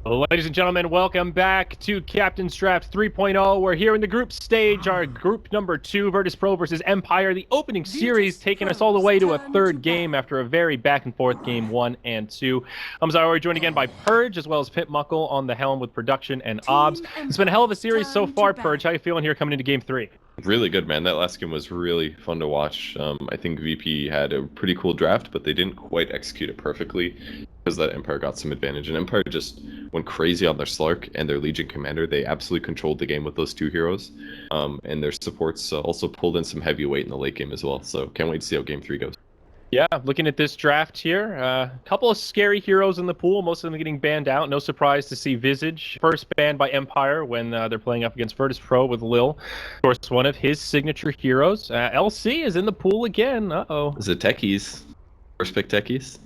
Ladies and gentlemen, welcome back to Captain's Draft 3.0. We're here in the group stage, our group number 2, Virtus.Pro versus Empire, the opening series, taking us all the way to a third game after a very back-and-forth game 1 and 2. I'm sorry, we're joined again by Purge, as well as Pit Muckle on the helm with production and obs. It's been a hell of a series so far, Purge. How you feeling here coming into game 3? Really good, man. That last game was really fun to watch. I think VP had a pretty cool draft, but they didn't quite execute it perfectly because that Empire got some advantage. And Empire just went crazy on their Slark and their Legion Commander. They absolutely controlled the game with those two heroes. And their supports also pulled in some heavy weight in the late game as well. So can't wait to see how game 3 goes. Yeah, looking at this draft here, a couple of scary heroes in the pool, most of them getting banned out. No surprise to see Visage first banned by Empire when they're playing up against Virtus.Pro with Lil. Of course, one of his signature heroes. LC is in the pool again. Uh-oh. Is it Techies? First pick Techies?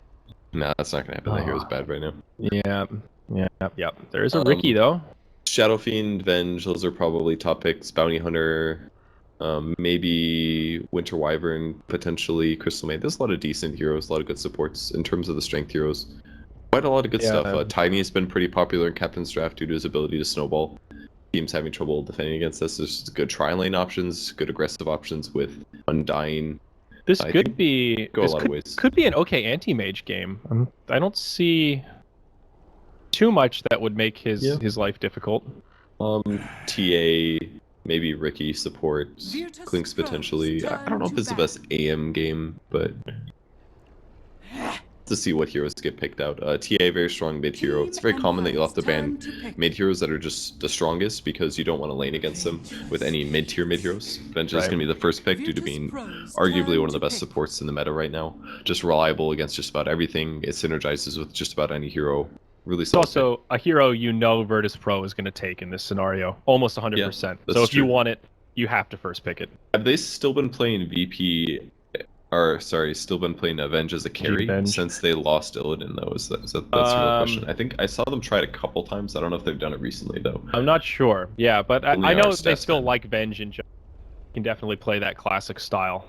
No, that's not going to happen. That hero's bad right now. Yeah. There is a Ricky, though. Shadow Fiend, Venge, those are probably top picks. Bounty Hunter... maybe Winter Wyvern, potentially Crystal Maid. There's a lot of decent heroes, a lot of good supports in terms of the strength heroes. Quite a lot of good stuff. Tiny has been pretty popular in Captain's Draft due to his ability to snowball. Teams having trouble defending against this. There's good tri-lane options, good aggressive options with Undying. This could be a lot of ways. Could be an okay anti-mage game. I don't see too much that would make his life difficult. TA. Maybe Ricky support, Clinks potentially. I don't know if it's the best AM game, but to see what heroes get picked out. TA, very strong mid hero. It's very common that you'll have to ban mid heroes that are just the strongest because you don't want to lane against them with any mid heroes. Venge is going to be the first pick due to being arguably one of the best supports in the meta right now. Just reliable against just about everything. It synergizes with just about any hero. Really solid. It's also a hero Virtus.Pro is going to take in this scenario, almost 100%. Yeah, so if you want it, you have to first pick it. Have they still been playing VP, or sorry, still been playing Avenge as a carry since they lost Illidan, though? That's a real question. I think I saw them try it a couple times. I don't know if they've done it recently, though. I'm not sure. Yeah, but I know they still like Venge and can definitely play that classic style.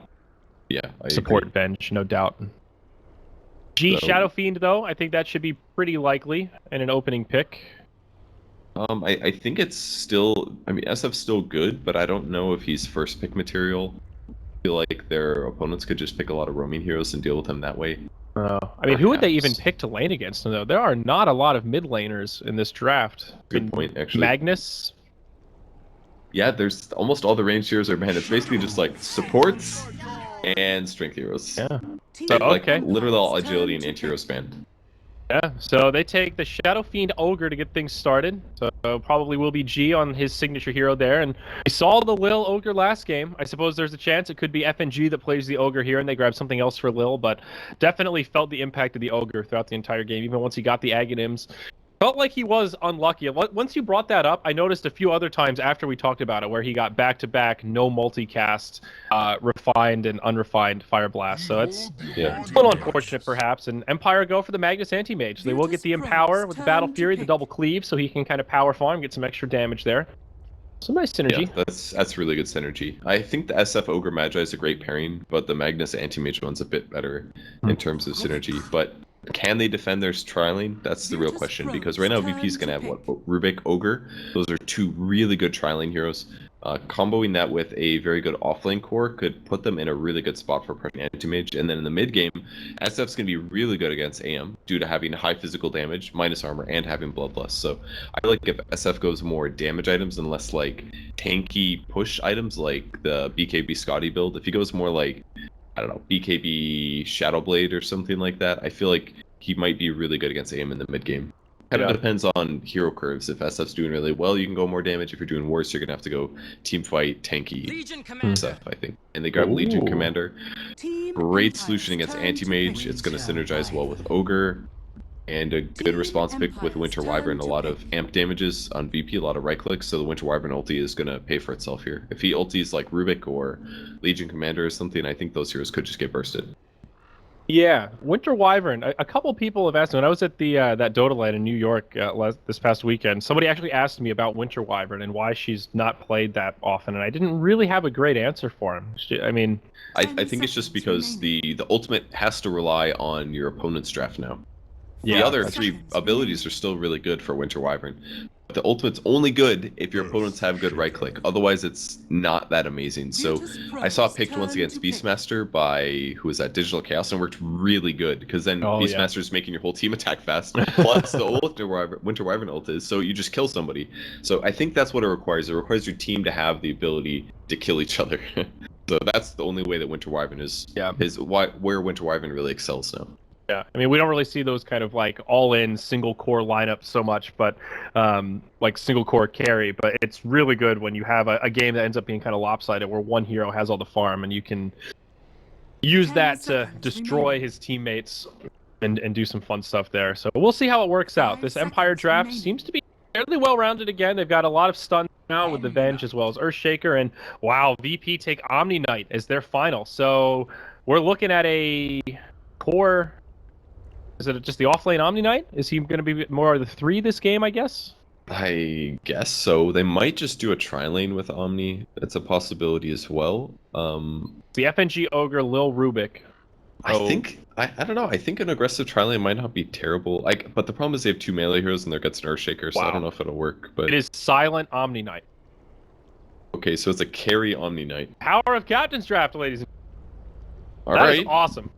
Yeah, I support agree. Venge, no doubt. Shadow Fiend, though, I think that should be pretty likely in an opening pick. I think it's still... I mean, SF's still good, but I don't know if he's first pick material. I feel like their opponents could just pick a lot of roaming heroes and deal with him that way. I mean, who would they even pick to lane against him, though? There are not a lot of mid laners in this draft. Good point, actually. Magnus? Yeah, there's almost all the ranged heroes are banned. It's basically just like supports and strength heroes. Yeah. So, okay. Literally all agility and anti-hero banned. Yeah, so they take the Shadow Fiend Ogre to get things started. So probably will be G on his signature hero there. And we saw the Lil Ogre last game. I suppose there's a chance it could be FNG that plays the Ogre here and they grab something else for Lil, but definitely felt the impact of the Ogre throughout the entire game, even once he got the Aghanims. Felt like he was unlucky. Once you brought that up, I noticed a few other times after we talked about it where he got back-to-back, no multicast, refined and unrefined Fire Blast. So it's a little unfortunate, perhaps. And Empire go for the Magnus Anti-Mage. They will get the Empower with the Battle Fury, the double cleave, so he can kind of power farm, get some extra damage there. Some nice synergy. Yeah, that's really good synergy. I think the SF Ogre Magi is a great pairing, but the Magnus Anti-Mage one's a bit better in terms of synergy. But can they defend their tri-lane? That's the real question, because right now VP's going to have, what, Rubik, Ogre? Those are two really good tri-lane heroes. Comboing that with a very good offlane core could put them in a really good spot for pressing anti-mage. And then in the mid game, SF's going to be really good against AM due to having high physical damage, minus armor, and having bloodlust. So I like if SF goes more damage items and less like tanky push items like the BKB Scotty build. If he goes more like, I don't know, BKB Shadowblade or something like that, I feel like he might be really good against AM in the mid game. Kind of depends on hero curves. If SF's doing really well, you can go more damage. If you're doing worse, you're going to have to go team fight, tanky SF, I think. And they grab Legion Commander. Great solution against Anti-Mage. It's going to synergize well with Ogre. And a good response pick with Winter Wyvern. A lot of amp damages on VP, a lot of right clicks. So the Winter Wyvern ulti is going to pay for itself here. If he ultis like Rubik or Legion Commander or something, I think those heroes could just get bursted. Yeah, Winter Wyvern. A couple people have asked me. When I was at the that Dota LAN in New York this past weekend, somebody actually asked me about Winter Wyvern and why she's not played that often, and I didn't really have a great answer for him. I mean, I think it's just because the ultimate has to rely on your opponent's draft now. The other three abilities are still really good for Winter Wyvern. But the ultimate's only good if your opponents have good right click. Otherwise, it's not that amazing. So I saw it picked once against Beastmaster by, who was that, Digital Chaos, and worked really good because then Beastmaster's making your whole team attack fast. Plus, the ult Winter Wyvern ult is, so you just kill somebody. So I think that's what it requires. It requires your team to have the ability to kill each other. So that's the only way that Winter Wyvern is where Winter Wyvern really excels now. Yeah, I mean, we don't really see those kind of like all-in single-core lineups so much, but like single-core carry. But it's really good when you have a game that ends up being kind of lopsided, where one hero has all the farm, and you can use that to destroy his teammates and do some fun stuff there. So we'll see how it works out. This Empire draft seems to be fairly well-rounded again. They've got a lot of stun now with the Venge as well as Earthshaker, and wow, VP take Omni Knight as their final. So we're looking at a core. Is it just the offlane Omni Knight? Is he going to be more of the 3 this game, I guess? I guess so. They might just do a tri-lane with Omni. That's a possibility as well. The FNG Ogre, Lil Rubik. I think, I don't know, I think an aggressive tri-lane might not be terrible. But the problem is they have 2 melee heroes and they're gets an Earthshaker, so I don't know if it'll work. But it is silent Omni Knight. Okay, so it's a carry Omni Knight. Power of Captain's Draft, ladies and gentlemen. That is awesome.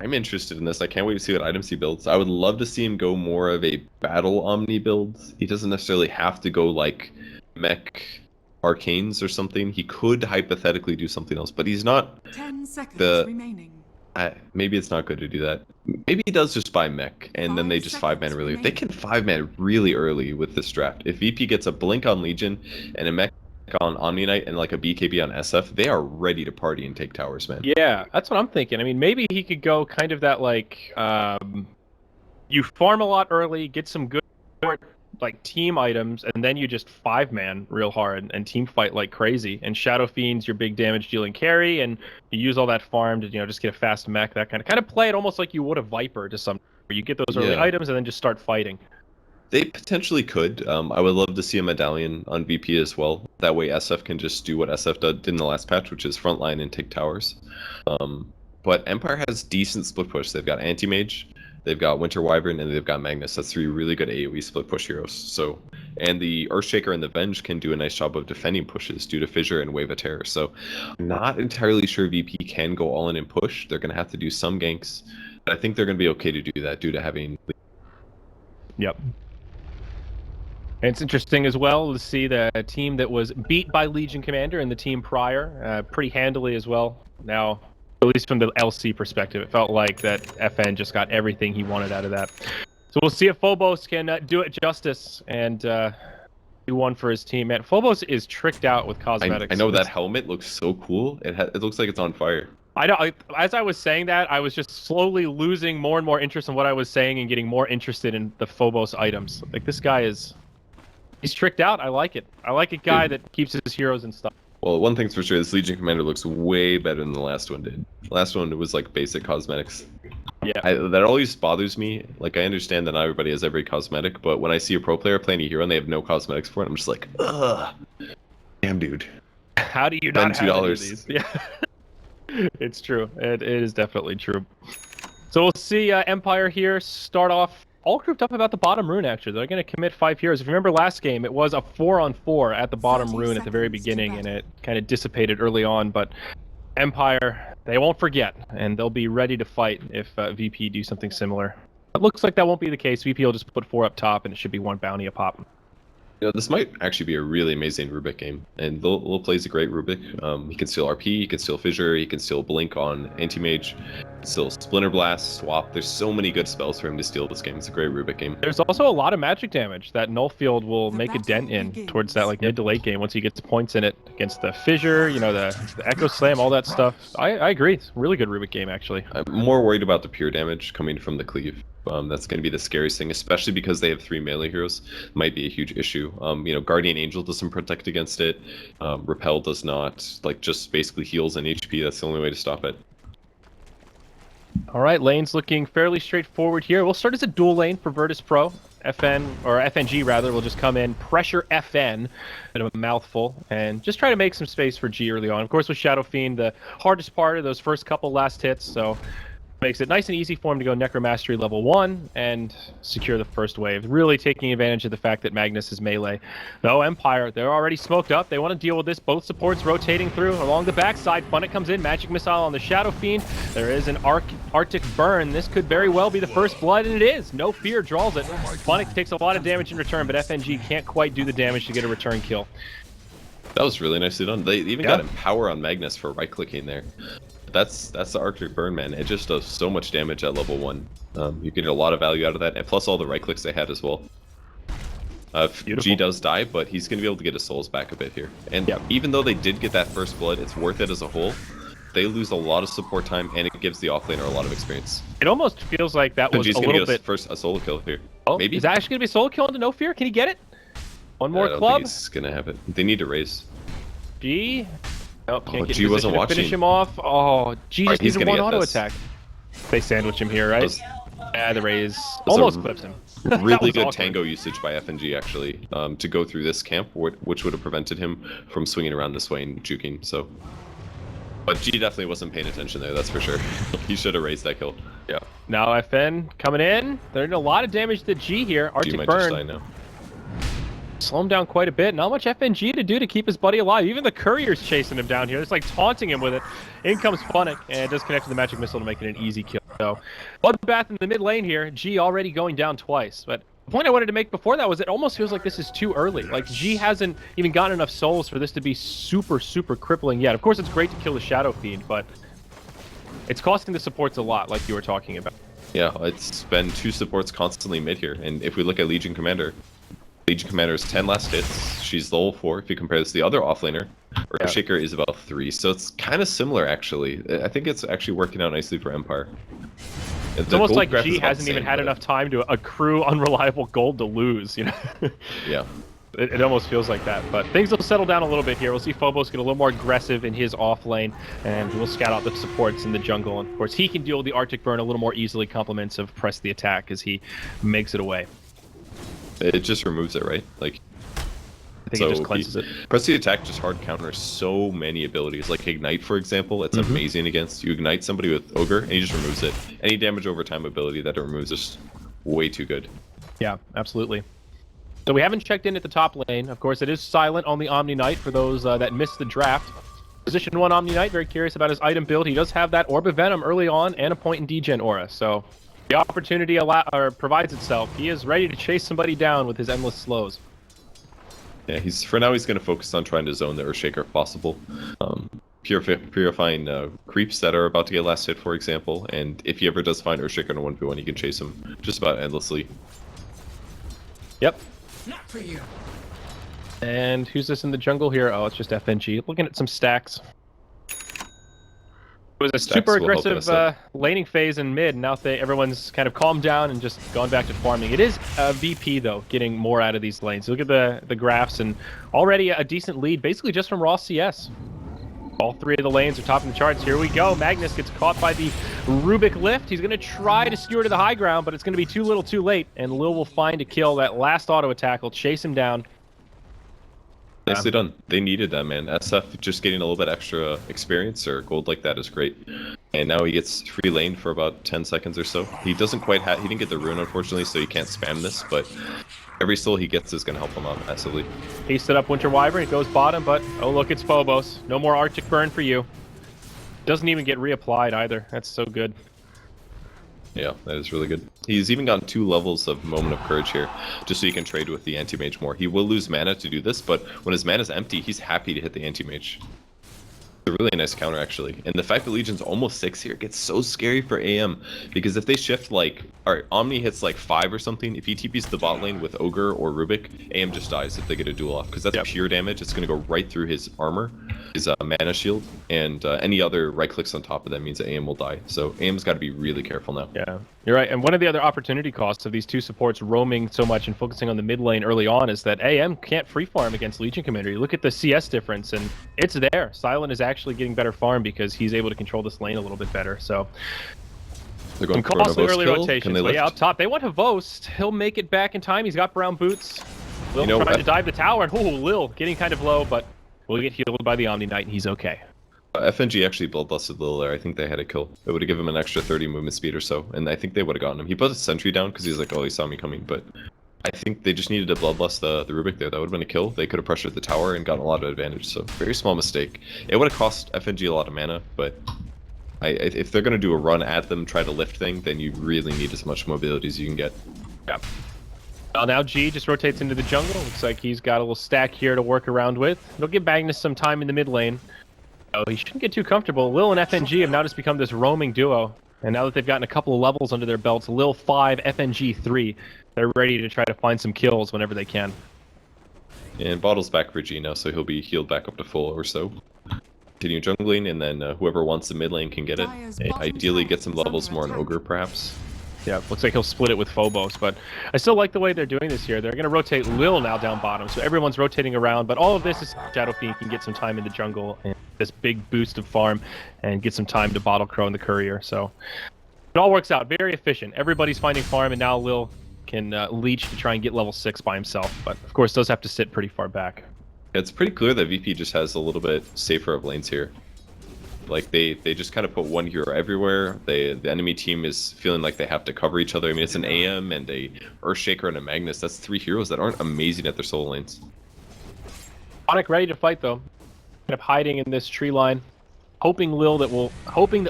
I'm interested in this. I can't wait to see what items he builds. I would love to see him go more of a battle Omni build. He doesn't necessarily have to go like mech arcanes or something. He could hypothetically do something else, but he's not 10 seconds remaining. Maybe it's not good to do that. Maybe he does just buy mech, and then they just 5-man really. They can 5-man really early with this draft. If VP gets a blink on Legion and a mech on Omni Knight and like a BKB on SF, they are ready to party and take towers, man. Yeah, that's what I'm thinking. I mean, maybe he could go kind of that like you farm a lot early, get some good like team items, and then you just 5-man real hard and team fight like crazy. And Shadow Fiend's your big damage dealing carry, and you use all that farm to just get a fast mech. That kind of play it almost like you would a Viper to some. Where you get those early items and then just start fighting. They potentially could. I would love to see a medallion on VP as well. That way SF can just do what SF did in the last patch, which is frontline and take towers. But Empire has decent split push. They've got Anti-Mage, they've got Winter Wyvern, and they've got Magnus. That's 3 really good AoE split push heroes. So, and the Earthshaker and the Venge can do a nice job of defending pushes due to Fissure and Wave of Terror. So, I'm not entirely sure VP can go all in and push. They're going to have to do some ganks, but I think they're going to be okay to do that due to having... Yep. And it's interesting as well to see the team that was beat by Legion Commander and the team prior pretty handily as well. Now, at least from the LC perspective, it felt like that FN just got everything he wanted out of that. So we'll see if Phobos can do it justice and do one for his team. Man, Phobos is tricked out with cosmetics. I know that helmet looks so cool. It looks like it's on fire. I know. As I was saying that, I was just slowly losing more and more interest in what I was saying and getting more interested in the Phobos items. Like, this guy is... He's tricked out. I like it. I like a guy that keeps his heroes and stuff. Well, one thing's for sure, this Legion Commander looks way better than the last one did. The last one was like basic cosmetics. Yeah. That always bothers me. Like, I understand that not everybody has every cosmetic, but when I see a pro player playing a hero and they have no cosmetics for it, I'm just like, ugh. Damn, dude. How do you not have any of these? Yeah. It's true. It is definitely true. So we'll see Empire here start off all grouped up about the bottom rune, actually. They're going to commit 5 heroes. If you remember last game, it was a 4-on-4 at the bottom rune at the very beginning, and it kind of dissipated early on. But Empire, they won't forget, and they'll be ready to fight if VP do something similar. It looks like that won't be the case. VP will just put 4 up top, and it should be 1 bounty a pop. You know, this might actually be a really amazing Rubik game, and Lil plays a great Rubik. He can steal RP, he can steal Fissure, he can steal Blink on Anti-Mage, steal Splinter Blast, Swap. There's so many good spells for him to steal this game. It's a great Rubik game. There's also a lot of magic damage that Null Field will make a dent in towards that like mid to late game once he gets points in it against the Fissure, you know, the Echo Slam, all that stuff. I agree. It's a really good Rubik game, actually. I'm more worried about the pure damage coming from the cleave. That's going to be the scariest thing, especially because they have 3 melee heroes. Might be a huge issue. You know, Guardian Angel doesn't protect against it. Repel does not. Like, just basically heals and HP. That's the only way to stop it. All right, lane's looking fairly straightforward here. We'll start as a dual lane for Virtus.Pro. FN, or FNG rather, will just come in, pressure FN at a mouthful, and just try to make some space for G early on. Of course, with Shadow Fiend, the hardest part of those first couple last hits, so Makes it nice and easy for him to go Necromastery level 1 and secure the first wave. Really taking advantage of the fact that Magnus is melee. Though Empire, they're already smoked up. They want to deal with this. Both supports rotating through along the backside. Funnick comes in. Magic Missile on the Shadow Fiend. There is an Arctic Burn. This could very well be the first blood, and it is. No Fear draws it. Funnick takes a lot of damage in return, but FNG can't quite do the damage to get a return kill. That was really nicely done. They even got Empower on Magnus for right-clicking there. That's the Arctic Burn, man. It just does so much damage at level 1. You get a lot of value out of that, and plus all the right clicks they had as well. G does die, but he's going to be able to get his souls back a bit here. And even though they did get that first blood, it's worth it as a whole. They lose a lot of support time, and it gives the offlaner a lot of experience. It almost feels like that was G's a gonna little get bit... a solo kill here. Oh, maybe? Is that actually going to be a solo kill into No Fear? Can he get it? One more I don't club? think he's going to have it. They need to raise. G? Oh, can't get G wasn't watching. Finish him off. Oh, G just needs one auto attack. They sandwich him here, right? The raise almost clips him. Really good awkward tango usage by FNG, actually, to go through this camp, which would have prevented him from swinging around this way and juking, so... But G definitely wasn't paying attention there, that's for sure. He should have raised that kill. Yeah. Now FN coming in. They're doing a lot of damage to G here. Arctic G might Burn. just die now. Slow him down quite a bit. Not much FNG to do to keep his buddy alive. Even the courier's chasing him down here. It's like taunting him with it. In comes Funnick, and it does connect to the magic missile to make it an easy kill. So, bloodbath in the mid lane here. G already going down twice. But the point I wanted to make before that was it almost feels like this is too early. Like, G hasn't even gotten enough souls for this to be super, super crippling yet. Of course, it's great to kill the Shadow Fiend, but it's costing the supports a lot, like you were talking about. Yeah, it's been 2 supports constantly mid here. And if we look at Legion Commander's 10 last hits. She's level 4 if you compare this to the other offlaner. Earthshaker is about 3, so it's kind of similar actually. I think it's actually working out nicely for Empire. It's almost like G hasn't even had enough time to accrue unreliable gold to lose, you know? Yeah. It almost feels like that, but things will settle down a little bit here. We'll see Phobos get a little more aggressive in his off lane, and we'll scout out the supports in the jungle. And of course, he can deal with the Arctic Burn a little more easily, compliments of press the attack as he makes it away. It just removes it, right? Like, I think it just cleanses it. Press the attack just hard counters so many abilities. Like Ignite, for example, it's amazing against. You ignite somebody with Ogre, and he just removes it. Any damage over time ability that it removes is way too good. Yeah, absolutely. So we haven't checked in at the top lane. Of course, it is silent on the Omni Knight for those that missed the draft. Position 1 Omni Knight, very curious about his item build. He does have that Orb of Venom early on and a point in degen aura, so the opportunity provides itself. He is ready to chase somebody down with his endless slows. Yeah, for now he's going to focus on trying to zone the Earthshaker if possible. Purifying creeps that are about to get last hit, for example, and if he ever does find Earthshaker in a 1v1, he can chase him just about endlessly. Yep. Not for you. And who's this in the jungle here? Oh, it's just FNG. Looking at some stacks. It was a super aggressive laning phase in mid. Now everyone's kind of calmed down and just gone back to farming. It is VP, though, getting more out of these lanes. Look at the graphs, and already a decent lead, basically just from raw CS. All 3 of the lanes are topping the charts. Here we go. Magnus gets caught by the Rubik lift. He's going to try to skewer to the high ground, but it's going to be too little too late, and Lil will find a kill. That last auto attack will chase him down. Nicely done. They needed that, man. SF just getting a little bit extra experience or gold like that is great. And now he gets free lane for about 10 seconds or so. He doesn't quite he didn't get the rune, unfortunately, so he can't spam this, but every soul he gets is going to help him out massively. He set up Winter Wyvern. It goes bottom, but oh, look, it's Phobos. No more Arctic Burn for you. Doesn't even get reapplied either. That's so good. Yeah, that is really good. He's even gotten 2 levels of Moment of Courage here, just so he can trade with the Anti-Mage more. He will lose mana to do this, but when his mana's empty, he's happy to hit the Anti-Mage. It's a really nice counter, actually. And the fact that Legion's almost 6 here gets so scary for AM, because if they shift, like, alright, Omni hits like 5 or something, if he TPs the bot lane with Ogre or Rubik, AM just dies if they get a duel off, because that's pure damage. It's going to go right through his armor, his mana shield, and any other right clicks on top of that means that AM will die. So AM's got to be really careful now. Yeah, you're right. And one of the other opportunity costs of these 2 supports roaming so much and focusing on the mid lane early on is that AM can't free farm against Legion Commander. You look at the CS difference, and it's there. Silent is actually getting better farm because he's able to control this lane a little bit better. So they're going some costly early rotations. But yeah, up top, they want Havost. He'll make it back in time. He's got brown boots. Lil trying to dive the tower, and Lil getting kind of low, but will get healed by the Omni Knight, and he's okay. FNG actually bloodlusted Lil there. I think they had a kill. It would have given him an extra 30 movement speed or so, and I think they would have gotten him. He put a sentry down because he was like, oh, he saw me coming, but I think they just needed to bloodlust the Rubik there. That would have been a kill. They could have pressured the tower and gotten a lot of advantage, so very small mistake. It would have cost FNG a lot of mana, but if they're going to do a run at them, try to lift thing, then you really need as much mobility as you can get. Yeah. Well, now G just rotates into the jungle. Looks like he's got a little stack here to work around with. It'll give Magnus some time in the mid lane. Oh, he shouldn't get too comfortable. Lil and FNG have now just become this roaming duo. And now that they've gotten a couple of levels under their belts, Lil 5, FNG 3, they're ready to try to find some kills whenever they can. And Bottle's back for G now, so he'll be healed back up to full or so. Continue jungling, and then whoever wants the mid lane can get it. Ideally get some levels more on Ogre, perhaps. Yeah, looks like he'll split it with Phobos, but I still like the way they're doing this here. They're going to rotate Lil now down bottom, so everyone's rotating around, but all of this is Shadow Fiend can get some time in the jungle, and this big boost of farm, and get some time to Bottle Crow and the Courier, so it all works out. Very efficient. Everybody's finding farm, and now Lil can leech to try and get level 6 by himself, but of course does have to sit pretty far back. It's pretty clear that VP just has a little bit safer of lanes here. Like, they just kind of put one hero everywhere. The enemy team is feeling like they have to cover each other. I mean, it's an AM and a Earthshaker and a Magnus. That's 3 heroes that aren't amazing at their solo lanes. Onyx ready to fight, though. Kind of hiding in this tree line. Hoping that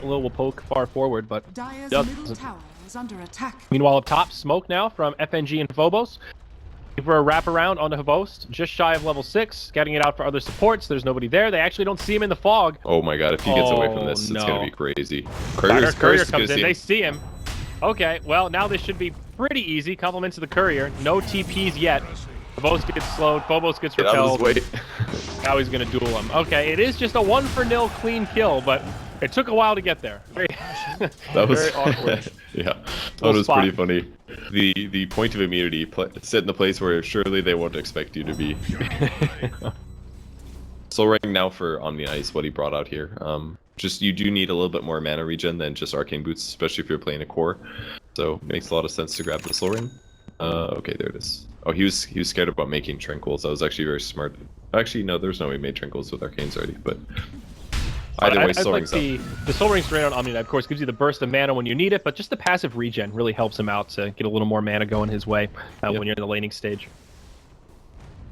Lil will poke far forward, but Dire's doesn't. middle tower is under attack. Meanwhile, up top, smoke now from FNG and Phobos. For a wraparound onto Hvost, just shy of level 6, scouting it out for other supports. There's nobody there. They actually don't see him in the fog. Oh my god, if he gets away from this, it's going to be crazy. Courier comes in. They see him. Okay, well, now this should be pretty easy. Compliments to the Courier. No TPs yet. Hvost gets slowed. Phobos gets repelled. Now he's going to duel him. Okay, it is just a 1-for-0 clean kill, but it took a while to get there. That was very awkward. Yeah, that was pretty funny. The point of immunity sit in the place where surely they won't expect you to be. So right now for Omni Ice, what he brought out here, just you do need a little bit more mana regen than just Arcane Boots, especially if you're playing a core. So it makes a lot of sense to grab the Soul Ring. Okay, there it is. Oh, he was scared about making Tranquils. That was actually very smart. Actually, no, there's no way he made Tranquils with Arcanes already, but either way, Soul Ring's up. The Soul Ring's right on Omni Knight, of course, gives you the burst of mana when you need it, but just the passive regen really helps him out to get a little more mana going his way when you're in the laning stage.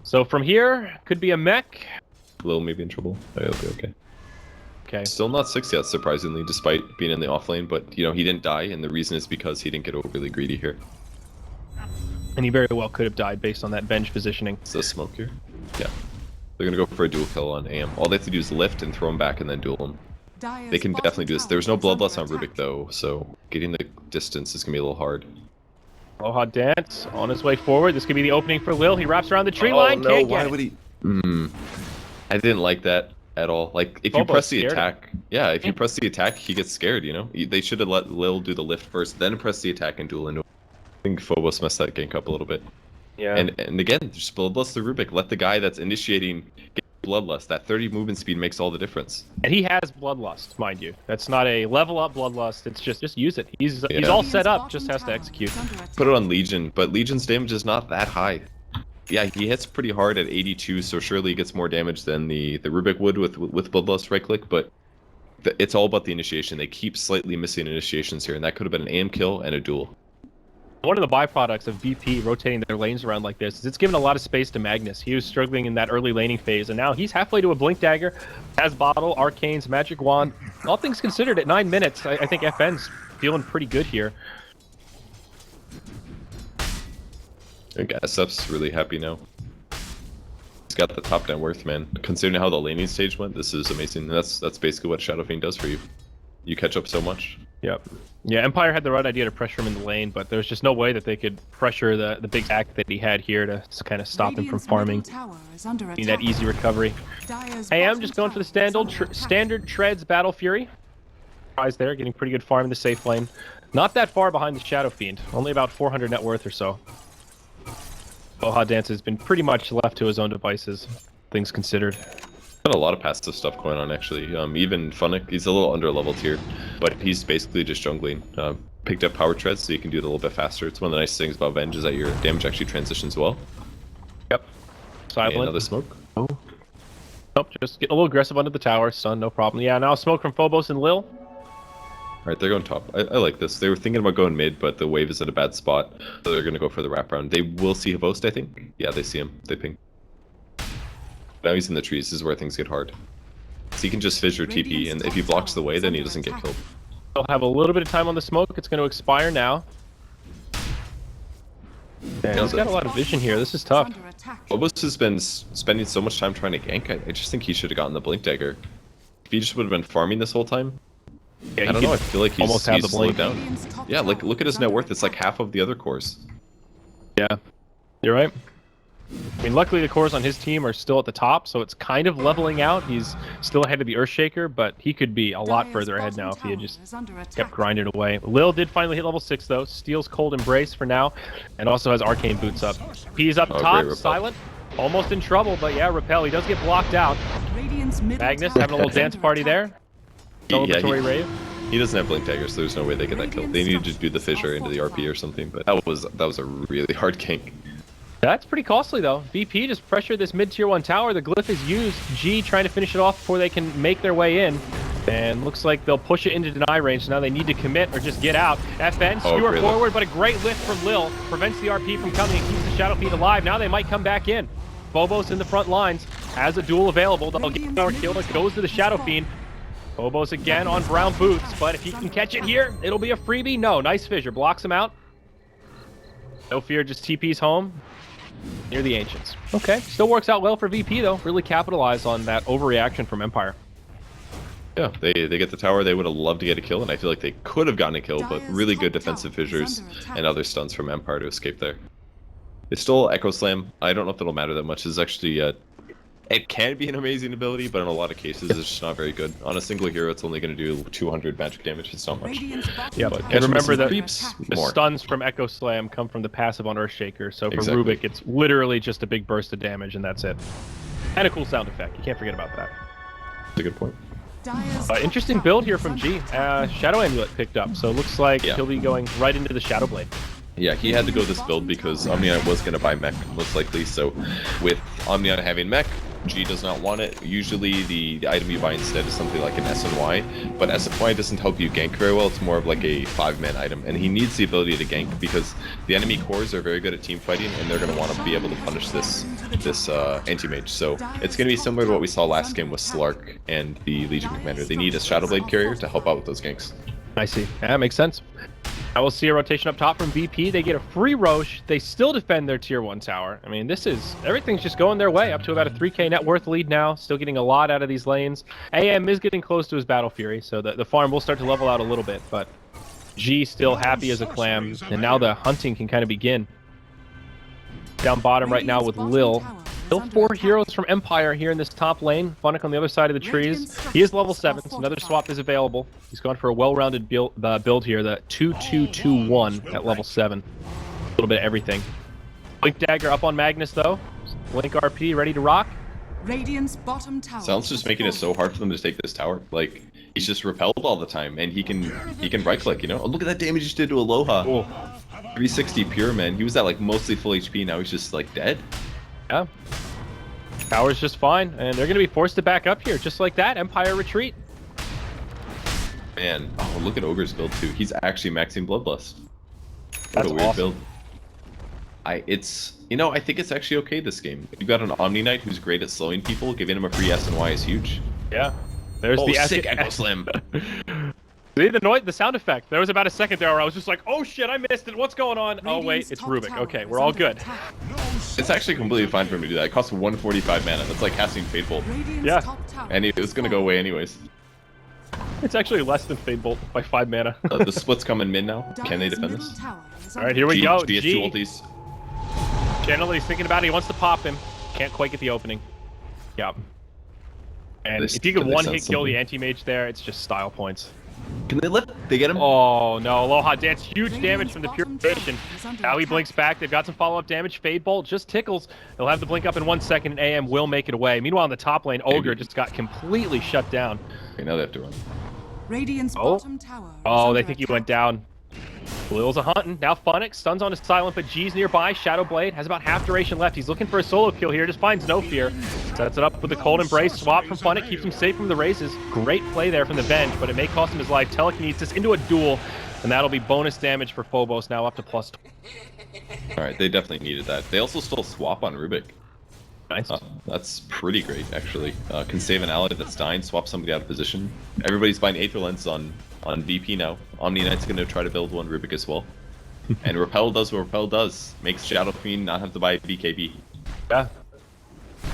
So from here, could be a mech. Lil may be in trouble. He'll be okay. Okay. Still not 6 yet, surprisingly, despite being in the off lane, but he didn't die, and the reason is because he didn't get overly greedy here. And he very well could have died based on that bench positioning. Is there smoke here? Yeah. They're gonna go for a dual kill on AM. All they have to do is lift and throw him back and then duel him. They can definitely do this. There's no bloodlust on Rubik though, so getting the distance is gonna be a little hard. Aloha Dance on his way forward. This could be the opening for Lil. He wraps around the tree line. No, why would he? I didn't like that at all. Like, if you press the attack, if you press the attack, he gets scared, They should have let Lil do the lift first, then press the attack and duel into him. I think Phobos messed that gank up a little bit. Yeah. And again, just bloodlust the Rubik. Let the guy that's initiating get bloodlust. That 30 movement speed makes all the difference. And he has bloodlust, mind you. That's not a level up bloodlust. It's just use it. He's all set up. Just has to execute. Put it on Legion, but Legion's damage is not that high. Yeah, he hits pretty hard at 82, so surely he gets more damage than the Rubik would with bloodlust right click. But it's all about the initiation. They keep slightly missing initiations here, and that could have been an AM kill and a duel. One of the byproducts of VP rotating their lanes around like this is it's given a lot of space to Magnus. He was struggling in that early laning phase, and now he's halfway to a Blink Dagger, has Bottle, Arcanes, Magic Wand. All things considered, at 9 minutes, I think FN's feeling pretty good here. I think SF's really happy now. He's got the top net worth, man. Considering how the laning stage went, this is amazing. And that's basically what Shadow Fiend does for you. You catch up so much. Yep. Yeah, Empire had the right idea to pressure him in the lane, but there's just no way that they could pressure the big attack that he had here to kind of stop him from farming. Need that easy recovery. Hey, I'm just going for the standard Treads Battle Fury. Eyes there, getting pretty good farm in the safe lane. Not that far behind the Shadow Fiend, only about 400 net worth or so. Aloha Dance has been pretty much left to his own devices, things considered. Got a lot of passive stuff going on actually. Even Funnick, he's a little under leveled here, but he's basically just jungling. Picked up power treads so you can do it a little bit faster. It's one of the nice things about Venge is that your damage actually transitions well. Yep. Okay, another smoke. Oh. Nope, just get a little aggressive under the tower. Stun, no problem. Yeah, now smoke from Phobos and Lil. Alright, they're going top. I like this. They were thinking about going mid, but the wave is at a bad spot, so they're going to go for the wraparound. They will see Host, I think. Yeah, they see him. They ping. Now he's in the trees. This is where things get hard. So he can just fissure TP, and if he blocks the way, then he doesn't get killed. They'll have a little bit of time on the smoke. It's going to expire now. Man, he's got a lot of vision here. This is tough. Phobos has been spending so much time trying to gank. I just think he should have gotten the Blink Dagger. If he just would have been farming this whole time, Yeah, I don't know. I feel like he's almost have the slowed blink. down. Yeah, like look at his net worth. It's like half of the other cores. Yeah, you're right. I mean, luckily the cores on his team are still at the top, so it's kind of leveling out. He's still ahead of the Earthshaker, but he could be a lot further ahead now if he had just kept grinding away. Lil did finally hit level 6 though. Steals Cold Embrace for now, and also has Arcane Boots up. He's up top, silent, almost in trouble, but yeah, Repel. He does get blocked out. Magnus having a little dance party there. Celebratory rave. He doesn't have Blink Dagger, so there's no way they get that kill. They need to just do the fissure into the RP or something, but that was a really hard gank. That's pretty costly though. VP just pressured this mid tier 1 tower. The glyph is used. G trying to finish it off before they can make their way in. And looks like they'll push it into deny range. So now they need to commit or just get out. FN, skewer forward, but a great lift from Lil. Prevents the RP from coming and keeps the Shadow Feet alive. Now they might come back in. Phobos in the front lines. Has a duel available. They'll get another kill. It goes to the Shadow Fiend. Phobos again on brown boots, but if he can catch it here, it'll be a freebie. No, nice fissure. Blocks him out. No fear, just TP's home. Near the Ancients. Okay, still works out well for VP though. Really capitalized on that overreaction from Empire. Yeah, they get the tower. They would have loved to get a kill, and I feel like they could have gotten a kill, but really good defensive fissures and other stuns from Empire to escape there. They stole Echo Slam. I don't know if it'll matter that much. It's actually it can be an amazing ability, but in a lot of cases it's just not very good. On a single hero, it's only going to do 200 magic damage. It's not much. Yeah, but and remember that the stuns from Echo Slam come from the passive on Earthshaker, so for Rubik, it's literally just a big burst of damage, and that's it. And a cool sound effect. You can't forget about that. That's a good point. Interesting build here from G. Shadow Amulet picked up, so it looks like he'll be going right into the Shadow Blade. Yeah, he had to go this build because Omnion was going to buy mech, most likely. So with Omnion having mech, G does not want it. Usually the item you buy instead is something like an SNY, but SNY doesn't help you gank very well. It's more of like a 5-man item, and he needs the ability to gank because the enemy cores are very good at team fighting, and they're going to want to be able to punish this anti-mage. So it's going to be similar to what we saw last game with Slark and the Legion Commander. They need a Shadow Blade carrier to help out with those ganks. I see. That makes sense. I will see a rotation up top from VP. They get a free Roche. They still defend their tier 1 tower. I mean, everything's just going their way. Up to about a 3k net worth lead now. Still getting a lot out of these lanes. AM is getting close to his Battle Fury, so the farm will start to level out a little bit, but G still happy as a clam, and now the hunting can kind of begin. Down bottom right now with Lil. Still 4 heroes from Empire here in this top lane. Funnick on the other side of the trees. He is level 7, so another swap is available. He's gone for a well-rounded build here, the 2-2-2-1 at level 7. A little bit of everything. Blink Dagger up on Magnus, though. Blink RP ready to rock. Radiant's bottom tower. Sounds just making it so hard for them to take this tower. Like, he's just repelled all the time, and he can right-click, you know? Oh, look at that damage he just did to Aloha. Oh. 360 pure, man. He was at, like, mostly full HP, now he's just, like, dead. Yeah. Tower's just fine, and they're going to be forced to back up here, just like that. Empire retreat. Man, oh, look at Ogre's build, too. He's actually maxing Bloodlust. What That's a weird awesome. build. I think it's actually okay this game. You got an Omni Knight who's great at slowing people. Giving him a free SNY is huge. Yeah. There's the sick Echo Slam. See the sound effect. There was about a second there where I was just like, oh shit, I missed it. What's going on? Oh wait, it's Rubik. Okay, we're all good. It's actually completely fine for him to do that. It costs 145 mana. That's like casting Fate Bolt. Yeah. And it's gonna go away anyways. It's actually less than Fate Bolt by 5 mana. The split's coming mid now. Can they defend this? Alright, here we go. G has 2 ultis. Generally, he's thinking about it. He wants to pop him. Can't quite get the opening. Yep. And if you could one-hit kill the anti-mage there, it's just style points. Can they lift? They get him? Oh no, Aloha Dance, huge damage from the Purification. Now he blinks back, they've got some follow-up damage. Fade Bolt just tickles. They'll have the blink up in 1 second, and AM will make it away. Meanwhile, in the top lane, Ogre just got completely shut down. Okay, now they have to run. Radiant's bottom tower. Oh, they think he went down. Lil's a hunting. Now Funix stuns on his silent, but G's nearby. Shadow Blade has about half duration left. He's looking for a solo kill here. Just finds no fear. Sets it up with the Cold Embrace. Swap from Funix. Keeps him safe from the raises. Great play there from the Venge, but it may cost him his life. Telekinesis into a duel, and that'll be bonus damage for Phobos now up to +20. Alright, they definitely needed that. They also stole swap on Rubik. Nice. That's pretty great, actually. Can save an ally that's dying, swap somebody out of position. Everybody's buying Aether Lens on VP now. Omni Knight's going to try to build one Rubik as well. And Repel does what Repel does. Makes Shadow Fiend not have to buy BKB. Yeah.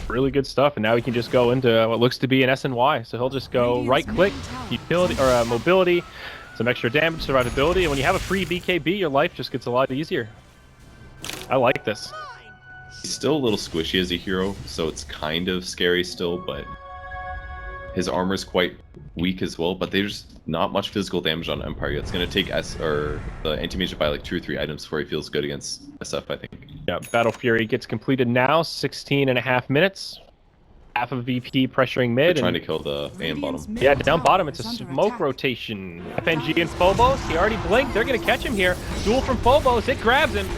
Really good stuff, and now he can just go into what looks to be an SNY. So he'll just go right-click, utility or mobility, some extra damage, survivability, and when you have a free BKB, your life just gets a lot easier. I like this. He's still a little squishy as a hero, so it's kind of scary still, but his armor's quite weak as well, but there's not much physical damage on Empire yet. It's going to take the Anti-Mage to buy like 2 or 3 items before he feels good against SF, I think. Yeah, Battle Fury gets completed now, 16.5 minutes. Half of VP pressuring mid. They're trying to kill the AM bottom. Yeah, down bottom, it's a smoke rotation. FNG and Phobos, he already blinked. They're going to catch him here. Duel from Phobos, it grabs him.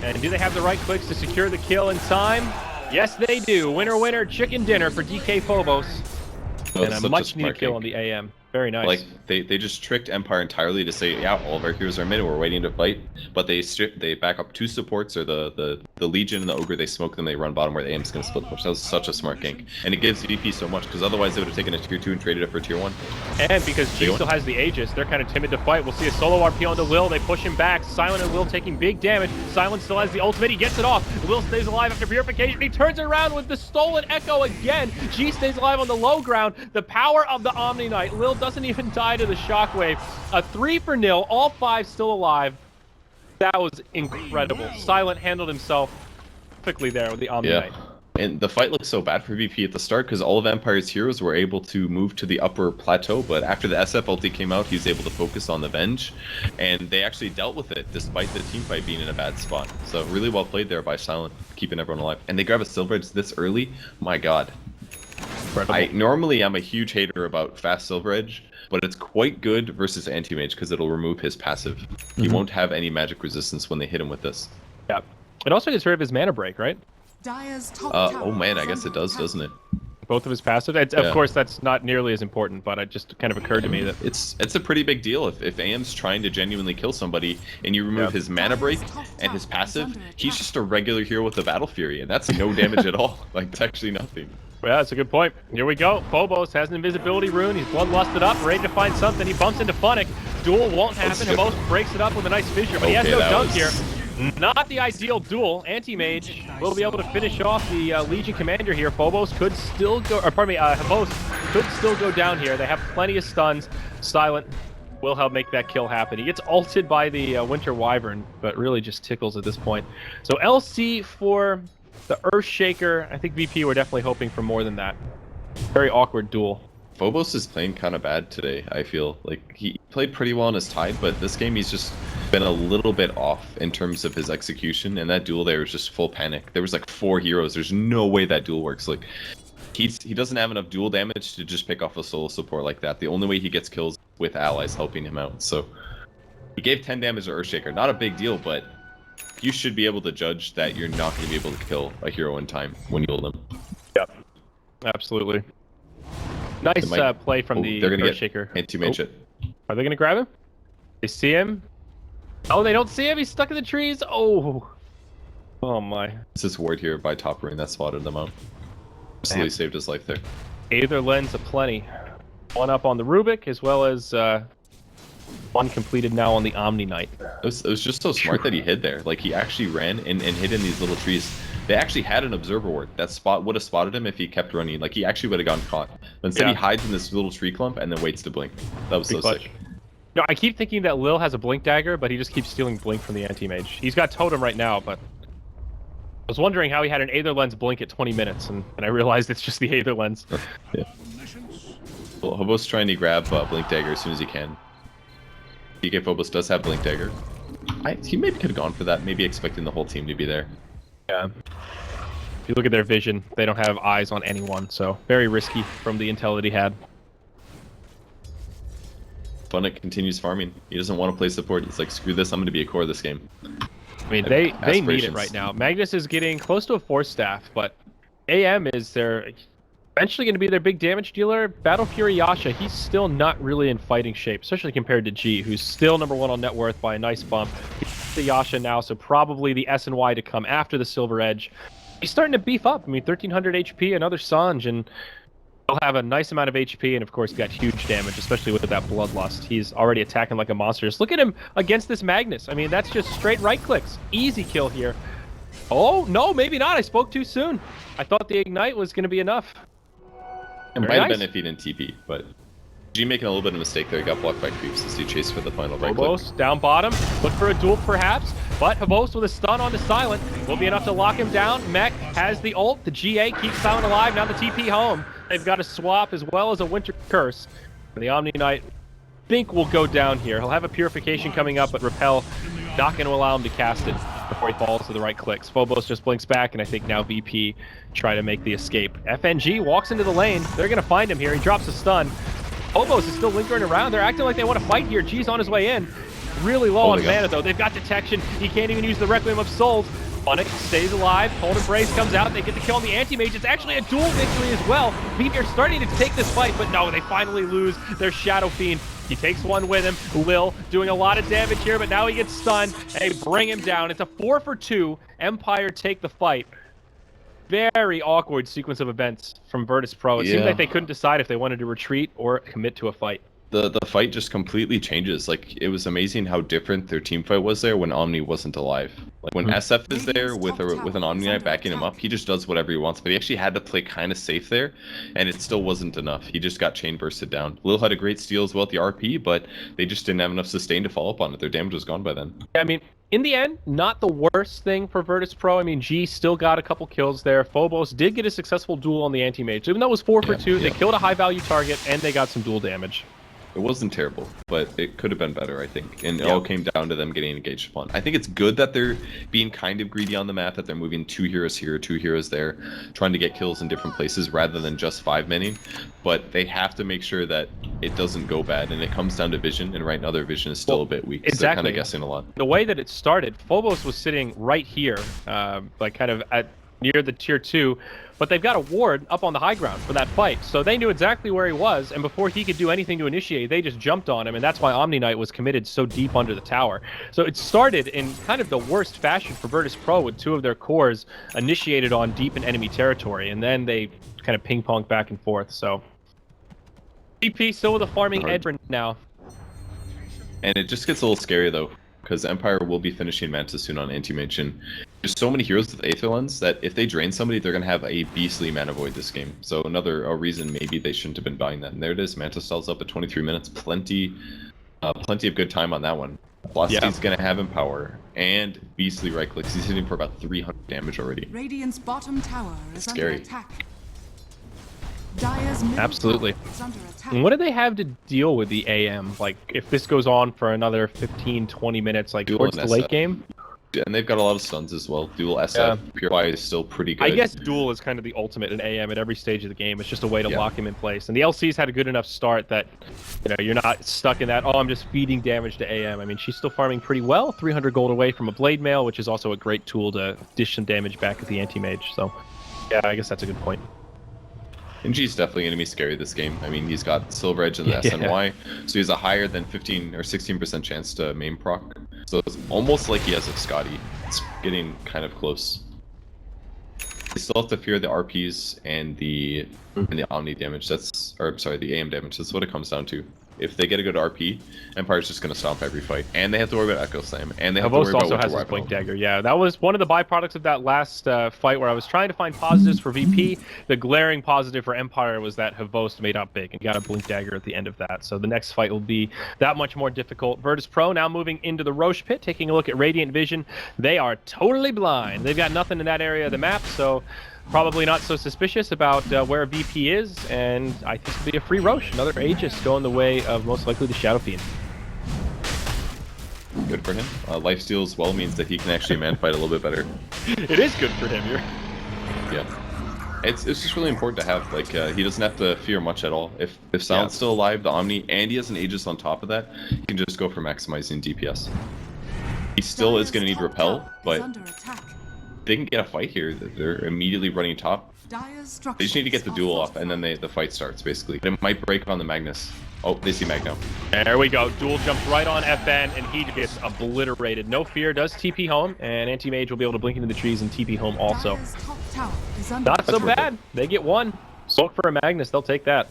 And do they have the right clicks to secure the kill in time? Yes, they do. Winner, winner, chicken dinner for DK Phobos. And a much-needed kill on the AM. Very nice. Like, they just tricked Empire entirely to say, yeah, all of our heroes are mid, we're waiting to fight. But they back up 2 supports, or the Legion and the Ogre, they smoke them, they run bottom where the AM's going to split push. That was such a smart gank. And it gives VP so much, because otherwise they would have taken a tier 2 and traded it for tier 1. And because G still has the Aegis, they're kind of timid to fight. We'll see a solo RP onto Lil, they push him back. Silent and Lil taking big damage. Silent still has the ultimate, he gets it off. Lil stays alive after purification, he turns it around with the stolen Echo again. G stays alive on the low ground. The power of the Omni Knight. Lil doesn't even die to the shockwave. A 3-0, all 5 still alive. That was incredible. Silent handled himself perfectly there with the Omni Knight. And the fight looked so bad for VP at the start because all of Empire's heroes were able to move to the upper plateau, but after the SF ulti came out, he was able to focus on the Venge, and they actually dealt with it despite the team fight being in a bad spot. So really well played there by Silent, keeping everyone alive. And they grab a Silver Edge this early? My god. Normally I'm a huge hater about fast Silver Edge, but it's quite good versus Anti-Mage because it'll remove his passive. He won't have any magic resistance when they hit him with this. Yeah. It also gets rid of his mana break, right? Oh man, I guess it does, doesn't it? Both of his passives. Of course, that's not nearly as important, but it just kind of occurred to me that it's a pretty big deal if AM's trying to genuinely kill somebody and you remove his mana break and his passive. He's just a regular hero with a Battle Fury, and that's no damage at all. Like, it's actually nothing. Yeah, that's a good point. Here we go. Phobos has an invisibility rune. He's bloodlusted up, ready to find something. He bumps into Funix. Duel won't happen. Hemos breaks it up with a nice fissure, but he has no dunk here. Not the ideal duel. Anti-Mage will be able to finish off the Legion Commander here. Phobos could still go, or pardon me, Hemos could still go down here. They have plenty of stuns. Silent will help make that kill happen. He gets ulted by the Winter Wyvern, but really just tickles at this point. So LC for the Earthshaker. I think VP were definitely hoping for more than that. Very awkward duel. Phobos is playing kind of bad today, I feel. Like, he played pretty well in his Tide, but this game he's just been a little bit off in terms of his execution, and that duel there was just full panic. There was like 4 heroes. There's no way that duel works. Like, he doesn't have enough duel damage to just pick off a solo support like that. The only way he gets kills with allies helping him out. So he gave 10 damage to Earthshaker. Not a big deal, but you should be able to judge that you're not going to be able to kill a hero in time when you hold him. Yep, absolutely. Nice play from the Earthshaker. Anti-Mage it. Are they going to grab him? They see him? Oh, they don't see him. He's stuck in the trees. Oh. Oh, my. It's this ward here by top ring that spotted them out. Absolutely saved his life there. Aether Lens aplenty. One up on the Rubik, as well as one completed now on the Omni Knight. It was just so smart that he hid there. Like, he actually ran and hid in these little trees. They actually had an observer ward. That would have spotted him if he kept running. Like, he actually would have gotten caught. But instead he hides in this little tree clump and then waits to blink. That was so sick. No, I keep thinking that Lil has a blink dagger, but he just keeps stealing blink from the Anti-Mage. He's got totem right now, but I was wondering how he had an Aether Lens blink at 20 minutes, and I realized it's just the Aether Lens. Yeah. Well, Hobo's trying to grab blink dagger as soon as he can. DK Phobos does have blink dagger. He maybe could have gone for that, maybe expecting the whole team to be there. Yeah. If you look at their vision, they don't have eyes on anyone, so very risky from the intel that he had. Funnick continues farming. He doesn't want to play support. He's like, screw this, I'm going to be a core this game. I mean, they need it right now. Magnus is getting close to a 4-staff, but AM is their eventually going to be their big damage dealer. Battle Fury Yasha, he's still not really in fighting shape, especially compared to G, who's still #1 on net worth by a nice bump. He's the Yasha now, so probably the S and Y to come after the Silver Edge. He's starting to beef up. I mean, 1300 HP, another Sanj, and he'll have a nice amount of HP, and of course got huge damage, especially with that Bloodlust. He's already attacking like a monster. Just look at him against this Magnus. I mean, that's just straight right clicks. Easy kill here. Oh, no, maybe not. I spoke too soon. I thought the Ignite was going to be enough. It might have been if he didn't TP, but G making a little bit of a mistake there. He got blocked by creeps as he chased for the final right click. Phobos down bottom. Look for a duel perhaps, but Phobos with a stun onto Silent will be enough to lock him down. Mech has the ult. The GA keeps Silent alive. Now the TP home. They've got a swap as well as a Winter Curse. And the Omni Knight, I think, will go down here. He'll have a Purification coming up, but Repel not going to allow him to cast it before he falls to the right clicks. Phobos just blinks back, and I think now VP try to make the escape. FNG walks into the lane. They're going to find him here. He drops a stun. Phobos is still lingering around. They're acting like they want to fight here. G's on his way in. Really low on mana, though. They've got detection. He can't even use the Requiem of Souls. Funnick stays alive. Cold Embrace comes out. They get the kill on the Anti-Mage. It's actually a dual victory as well. VP are starting to take this fight, but no, they finally lose their Shadow Fiend. He takes one with him. Lil doing a lot of damage here, but now he gets stunned. They bring him down. It's a 4-for-2. Empire take the fight. Very awkward sequence of events from Virtus.Pro. It seemed like they couldn't decide if they wanted to retreat or commit to a fight. The fight just completely changes. Like, it was amazing how different their team fight was there when Omni wasn't alive. Like, when SF is there with an Omni Knight backing him up, he just does whatever he wants, but he actually had to play kind of safe there, and it still wasn't enough. He just got chain bursted down. Lil had a great steal as well at the RP, but they just didn't have enough sustain to follow up on it. Their damage was gone by then. I mean, in the end, not the worst thing for Virtus.Pro. I mean, G still got a couple kills there. Phobos did get a successful duel on the Anti-Mage. Even though it was 4-for-2, they killed a high-value target, and they got some duel damage. It wasn't terrible, but it could have been better, I think. And it all came down to them getting engaged upon. I think it's good that they're being kind of greedy on the map, that they're moving 2 heroes here, 2 heroes there, trying to get kills in different places rather than just 5-manning. But they have to make sure that it doesn't go bad, and it comes down to vision, and right now their vision is still a bit weak. Exactly. So they're kind of guessing a lot. The way that it started, Phobos was sitting right here, like kind of near the tier 2, but they've got a ward up on the high ground for that fight, so they knew exactly where he was, and before he could do anything to initiate, they just jumped on him, and that's why Omni Knight was committed so deep under the tower. So it started in kind of the worst fashion for Virtus.Pro with 2 of their cores initiated on deep in enemy territory, and then they kind of ping-ponged back and forth. So VP still with a farming edge for now. And it just gets a little scary though, because Empire will be finishing Manta soon on Anti-Mage, and there's so many heroes with Aether Lens that if they drain somebody, they're going to have a beastly mana void this game. So a reason maybe they shouldn't have been buying that. And there it is, Manta Style's up at 23 minutes, plenty of good time on that one. Velocity's going to have Empower, and beastly right clicks. He's hitting for about 300 damage already. Radiant's bottom tower is under Scary. attack. Dire's middle Absolutely. tower is under attack. And what do they have to deal with the AM? Like, if this goes on for another 15-20 minutes, like Duel towards and the late SF. game? And they've got a lot of stuns as well. Dual SF, Purify is still pretty good. I guess Duel is kind of the ultimate in AM at every stage of the game. It's just a way to lock him in place. And the LC's had a good enough start that, you know, you're not stuck in that, oh, I'm just feeding damage to AM. I mean, she's still farming pretty well, 300 gold away from a Blade Mail, which is also a great tool to dish some damage back at the Anti-Mage. So, yeah, I guess that's a good point. And G's definitely going to be scary this game. I mean, he's got Silver Edge and the SNY, so he has a higher than 15 or 16% chance to main proc. So it's almost like he has a Scotty. It's getting kind of close. They still have to fear the RPs and the Omni damage. The AM damage. That's what it comes down to. If they get a good RP, Empire's just going to stomp every fight. And they have to worry about Echo Slam. And they have to worry about also has his Blink Dagger. Yeah, that was one of the byproducts of that last fight where I was trying to find positives for VP. The glaring positive for Empire was that Havost made up big and got a Blink Dagger at the end of that. So the next fight will be that much more difficult. Virtus.Pro now moving into the Roche Pit, taking a look at Radiant Vision. They are totally blind. They've got nothing in that area of the map, so probably not so suspicious about where VP is, and I think it'll be a free Roche. Another Aegis going the way of most likely the Shadow Fiend. Good for him. Lifesteal as well means that he can actually man fight a little bit better. It is good for him. Yeah. It's just really important to have. Like, he doesn't have to fear much at all. If Silent's still alive, the Omni, and he has an Aegis on top of that, he can just go for maximizing DPS. He still is going to need Repel, but they can get a fight here. They're immediately running top. They just need to get the duel off, and then the fight starts, basically. It might break on the Magnus. Oh, they see Mag now. There we go. Duel jumps right on FN, and he gets obliterated. No fear, does TP home, and Anti-Mage will be able to blink into the trees and TP home also. Not so bad. They get one. Smoke for a Magnus, they'll take that.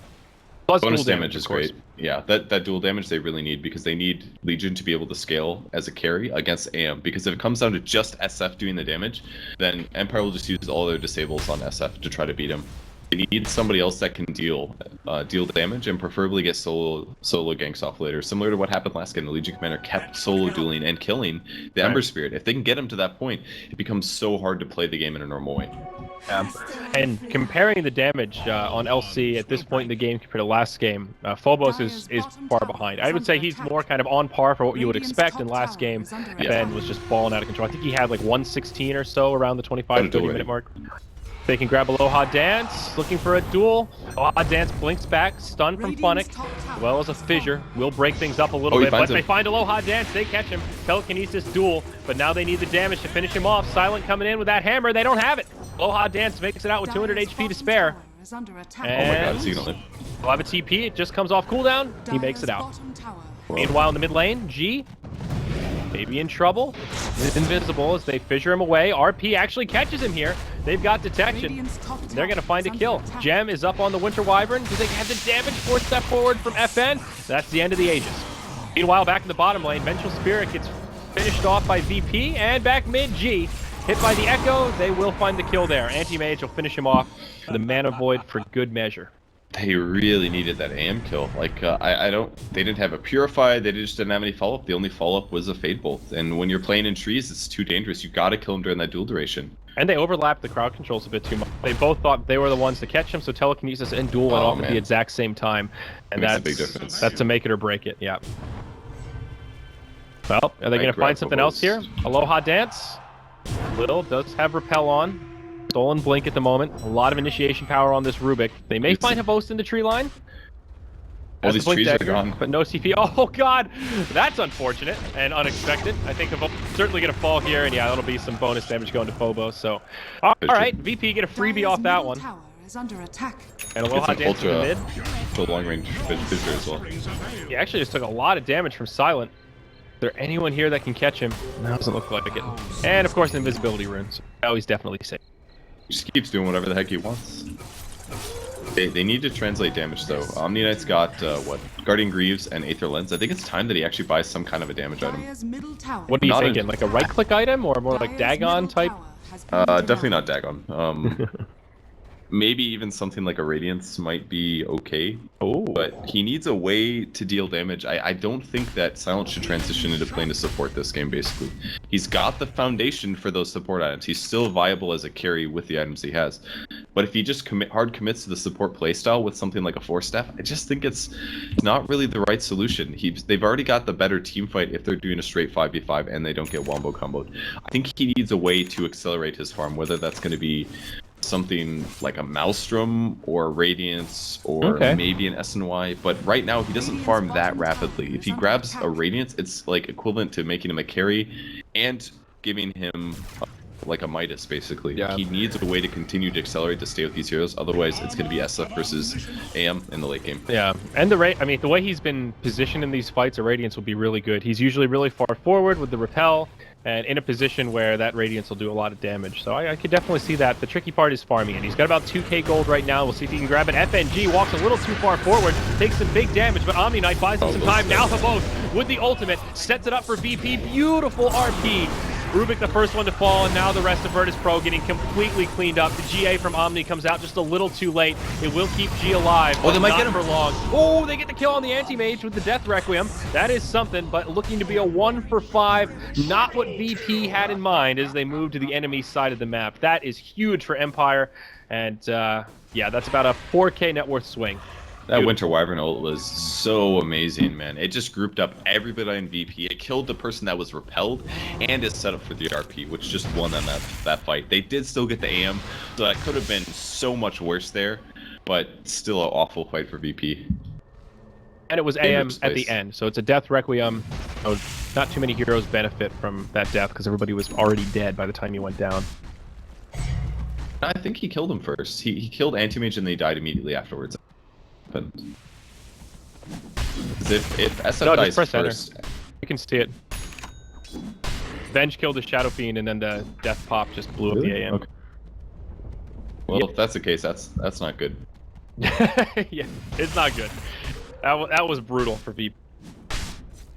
Plus bonus dual damage is great. Yeah, that dual damage they really need, because they need Legion to be able to scale as a carry against AM. Because if it comes down to just SF doing the damage, then Empire will just use all their disables on SF to try to beat him. They need somebody else that can deal damage, and preferably get solo ganks off later. Similar to what happened last game, the Legion Commander kept solo dueling and killing the Ember Spirit. If they can get him to that point, it becomes so hard to play the game in a normal way. And comparing the damage on LC at this point in the game compared to last game, Phobos is far behind. I would say he's more kind of on par for what you would expect in last game. Ben was just balling out of control. I think he had like 116 or so around the 25-30 minute mark. They can grab Aloha Dance, looking for a duel. Aloha Dance blinks back, stun from Funnick, as well as a Fissure. Will break things up a little bit, but they find Aloha Dance, they catch him. Telekinesis duel, but now they need the damage to finish him off. Silent coming in with that hammer, they don't have it. Aloha Dance makes it out with 200 HP to spare. And oh my god, Signal. We'll have a TP, it just comes off cooldown, he makes it out. Meanwhile in the mid lane, G, maybe in trouble. He's invisible as they fissure him away. RP actually catches him here. They've got detection. They're going to find a kill. Gem is up on the Winter Wyvern. Do they have the damage? 4-step forward from FN. That's the end of the Aegis. Meanwhile, back in the bottom lane, Vengeful Spirit gets finished off by VP, and back mid, G. Hit by the Echo, they will find the kill there. Anti-Mage will finish him off with a Mana Void for good measure. They really needed that AM kill. Like, they didn't have a Purify, they just didn't have any follow-up. The only follow-up was a Fade Bolt. And when you're playing in trees, it's too dangerous. You gotta kill him during that duel duration. And they overlapped the crowd controls a bit too much. They both thought they were the ones to catch him, so Telekinesis and Duel went off at the exact same time. And that's a big difference. That's to make it or break it, yeah. Well, are they gonna find something else here? Aloha Dance. Lil does have Repel on. Stolen Blink at the moment. A lot of initiation power on this Rubik. They may find Havost in the tree line. All these trees are gone. But no CP. Oh god, that's unfortunate and unexpected. I think Havost is certainly going to fall here, and yeah, that'll be some bonus damage going to Phobos. So, all right, VP get a freebie off that one. And Aloha Dance in the mid. The long range Fissure as well. He actually just took a lot of damage from Silent. Is there anyone here that can catch him? No, doesn't look like it. And of course, an invisibility rune. So now he's definitely safe. He just keeps doing whatever the heck he wants. They need to translate damage though. Omni Knight's got what? Guardian Greaves and Aether Lens. I think it's time that he actually buys some kind of a damage item. What are you thinking? Like a right-click item or more like Dagon type? Definitely not Dagon. Maybe even something like a Radiance might be okay. Oh. But he needs a way to deal damage. I don't think that Silent should transition into playing to support this game, basically. He's got the foundation for those support items. He's still viable as a carry with the items he has. But if he just hard commits to the support playstyle with something like a Force Staff, I just think it's not really the right solution. They've already got the better team fight if they're doing a straight 5v5 and they don't get wombo comboed. I think he needs a way to accelerate his farm, whether that's going to be something like a Maelstrom or Radiance or maybe an SNY, but right now he doesn't farm that rapidly. If he grabs a Radiance, it's like equivalent to making him a carry and giving him like a Midas, basically. Yeah. He needs a way to continue to accelerate to stay with these heroes, otherwise it's going to be SF versus AM in the late game. Yeah, and the way he's been positioned in these fights, a Radiance will be really good. He's usually really far forward with the Repel, and in a position where that Radiance will do a lot of damage. So I could definitely see that. The tricky part is farming, and he's got about 2k gold right now. We'll see if he can grab it. FNG walks a little too far forward, takes some big damage, but Omni Knight buys him some time. Now Havost with the ultimate, sets it up for VP. Beautiful RP. Rubik the first one to fall, and now the rest of Virtus.Pro getting completely cleaned up. The GA from Omni comes out just a little too late. It will keep G alive, but they might get him for long. Oh, they get the kill on the Anti-Mage with the Death Requiem. That is something, but looking to be a 1-for-5. Not what VP had in mind as they move to the enemy side of the map. That is huge for Empire, and yeah, that's about a 4k net worth swing. That Winter Wyvern ult was so amazing, man. It just grouped up everybody in VP. It killed the person that was repelled, and it set up for the RP, which just won them that fight. They did still get the AM, so that could have been so much worse there, but still an awful fight for VP. And it was AM at the end, so it's a death requiem. So not too many heroes benefit from that death because everybody was already dead by the time he went down. I think he killed him first. He killed Anti-Mage and they died immediately afterwards. If SF dies press first, enter. You can see it. Venge killed the Shadow Fiend, and then the death pop just blew up the AM. Okay. Well, if that's the case, that's not good. Yeah, it's not good. That was brutal for VP.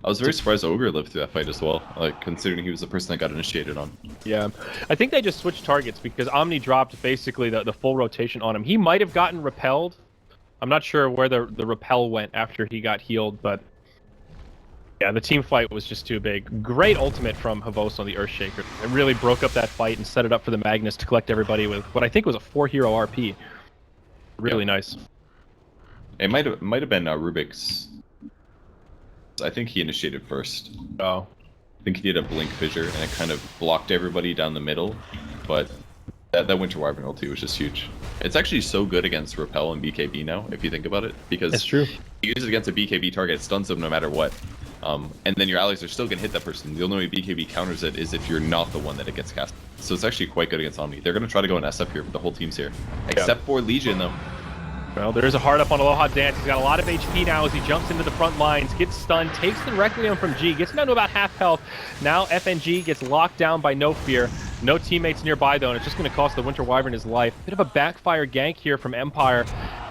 I was very surprised Ogre lived through that fight as well, like considering he was the person that got initiated on. Yeah, I think they just switched targets because Omni dropped basically the full rotation on him. He might have gotten repelled. I'm not sure where the repel went after he got healed, but yeah, the team fight was just too big. Great ultimate from Havos on the Earthshaker. It really broke up that fight and set it up for the Magnus to collect everybody with what I think was a 4-hero RP. Really nice. It might have been Rubik's. I think he initiated first. Oh. I think he did a blink fissure and it kind of blocked everybody down the middle, but that Winter Wyvern ulti was just huge. It's actually so good against Repel and BKB now, if you think about it, because that's true. You use it against a BKB target, it stuns them no matter what. And then your allies are still going to hit that person. The only way BKB counters it is if you're not the one that it gets cast. So it's actually quite good against Omni. They're going to try to go in SF here, but the whole team's here. Except for Legion, though. Well, there is a hard up on Aloha Dance. He's got a lot of HP now as he jumps into the front lines, gets stunned, takes the Requiem from G, gets him down to about half health. Now FNG gets locked down by No Fear. No teammates nearby, though, and it's just going to cost the Winter Wyvern his life. Bit of a backfire gank here from Empire.